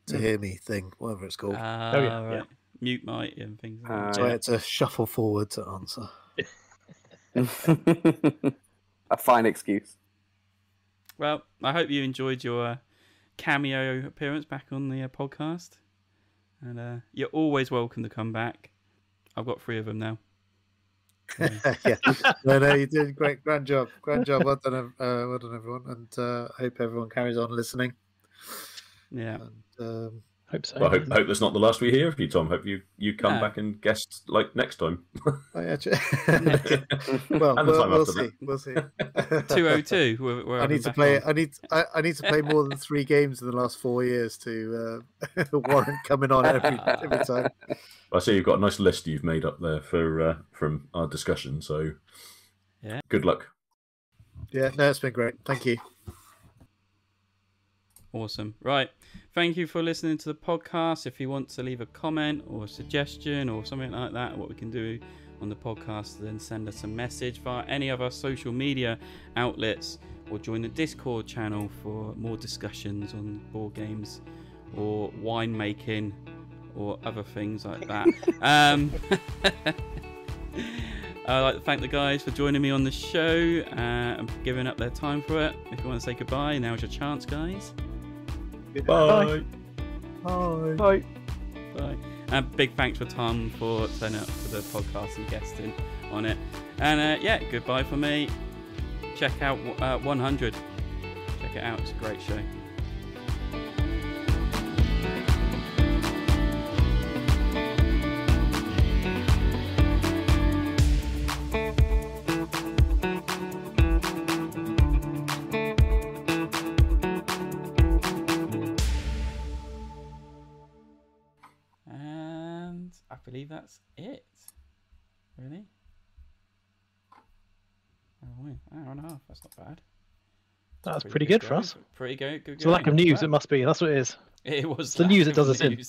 to hear me thing, whatever it's called. Right. Mute mic and things like that. So I had to shuffle forward to answer. A fine excuse. Well, I hope you enjoyed your cameo appearance back on the podcast. And you're always welcome to come back. I've got 3 of them now. Yeah. No, you did great. Grand job. Well done, everyone. And I hope everyone carries on listening. Yeah. And, hope so. Well, I hope that's not the last we hear of you, Tom. Hope you come back and guest like next time. well, we'll see. We'll see. 202. I need to play. I need to play more than 3 games in the last 4 years to warrant coming on every time. I see you've got a nice list you've made up there for from our discussion. So, yeah, good luck. Yeah, no, it's been great. Thank you. Awesome. Right. Thank you for listening to the podcast. If you want to leave a comment or a suggestion or something like that, what we can do on the podcast, then send us a message via any of our social media outlets or join the Discord channel for more discussions on board games or winemaking or other things like that. I'd like to thank the guys for joining me on the show and giving up their time for it. If you want to say goodbye, now's your chance, guys. Bye. Bye. Bye. Bye. And big thanks for Tom for turning up for the podcast and guesting on it. And goodbye for me. Check out 100. Check it out. It's a great show. I believe that's it. Really? Oh, an hour and a half. That's not bad. That's pretty good for us. Pretty good. It's a lack of news. It must be. That's what it is. It was it's the news that does us in.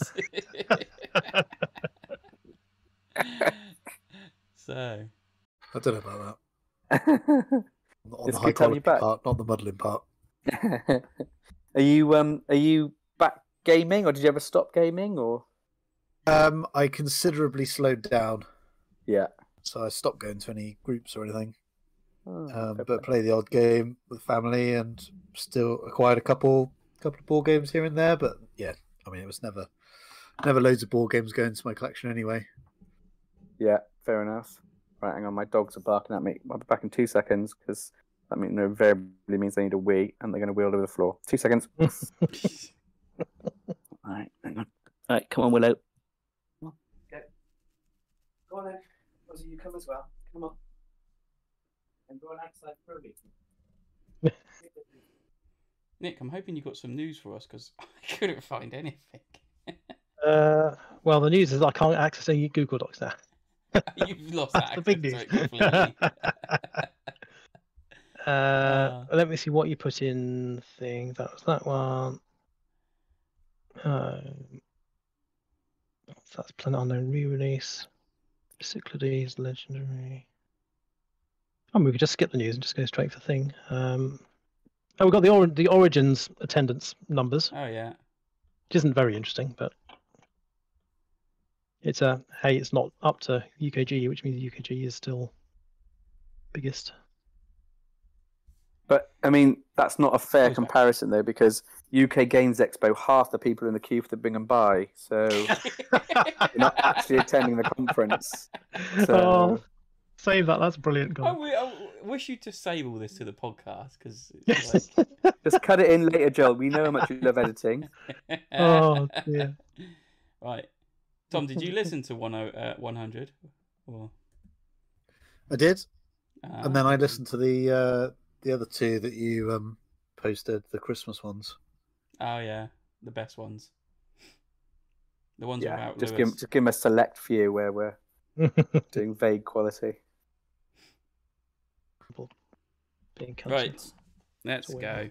So I don't know about that. On the high quality part, not the muddling part. Are you back gaming, or did you ever stop gaming, or? I considerably slowed down. Yeah. So I stopped going to any groups or anything. But play the odd game with family, and still acquired a couple of board games here and there. But yeah, I mean, it was never loads of board games going into my collection anyway. Yeah, fair enough. Right, hang on, my dogs are barking at me. I'll be back in 2 seconds because that invariably means they need a wee, and they're going to wheel over the floor. 2 seconds. All right, hang on. All right, come on, Willow. Come on, go. Go on then. Rosie, you come as well. Come on. And go on outside for a week. Nick, I'm hoping you got some news for us because I couldn't find anything. Well, the news is I can't access any Google Docs now. You've lost That's access the big news. to it completely. Let me see what you put in thing. That was that one. That's Planet Unknown re-release. Cyclades Legendary. Oh, we could just skip the news and just go straight for the thing. We've got the Origins attendance numbers. Oh yeah. Which isn't very interesting, but it's it's not up to UKG, which means UKG is still biggest. But I mean, that's not a fair comparison though, because UK Games Expo, half the people in the queue for the Bing and Buy, so you're not actually attending the conference. So... Oh, save that. That's brilliant. I wish you'd just save all this to the podcast because just cut it in later, Joel. We know how much you love editing. Oh dear. Right, Tom, did you listen to 100? Or... I did, and then I listened to the other two that you posted, the Christmas ones. Oh yeah, the best ones. The ones without just Lewis. give them a select few where we're doing vague quality. Right, let's go.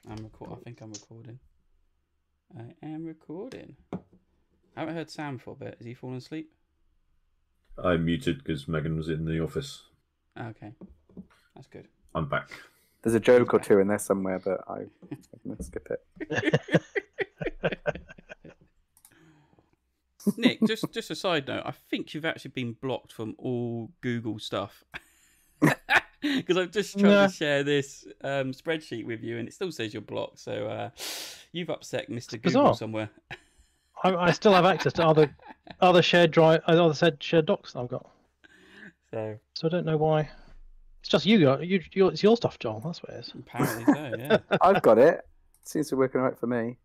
I think I'm recording. I am recording. I haven't heard Sam for a bit. Has he fallen asleep? I muted because Megan was in the office. Okay, that's good. I'm back. There's a joke or two in there somewhere, but I'm going to skip it. Nick, just a side note. I think you've actually been blocked from all Google stuff. Because I've just tried to share this spreadsheet with you, and it still says you're blocked. So you've upset Mr. Google somewhere. I still have access to other shared shared docs I've got. So I don't know why. It's just it's your stuff, Joel. That's what it is. Apparently so, yeah. I've got it. Seems to be working right for me.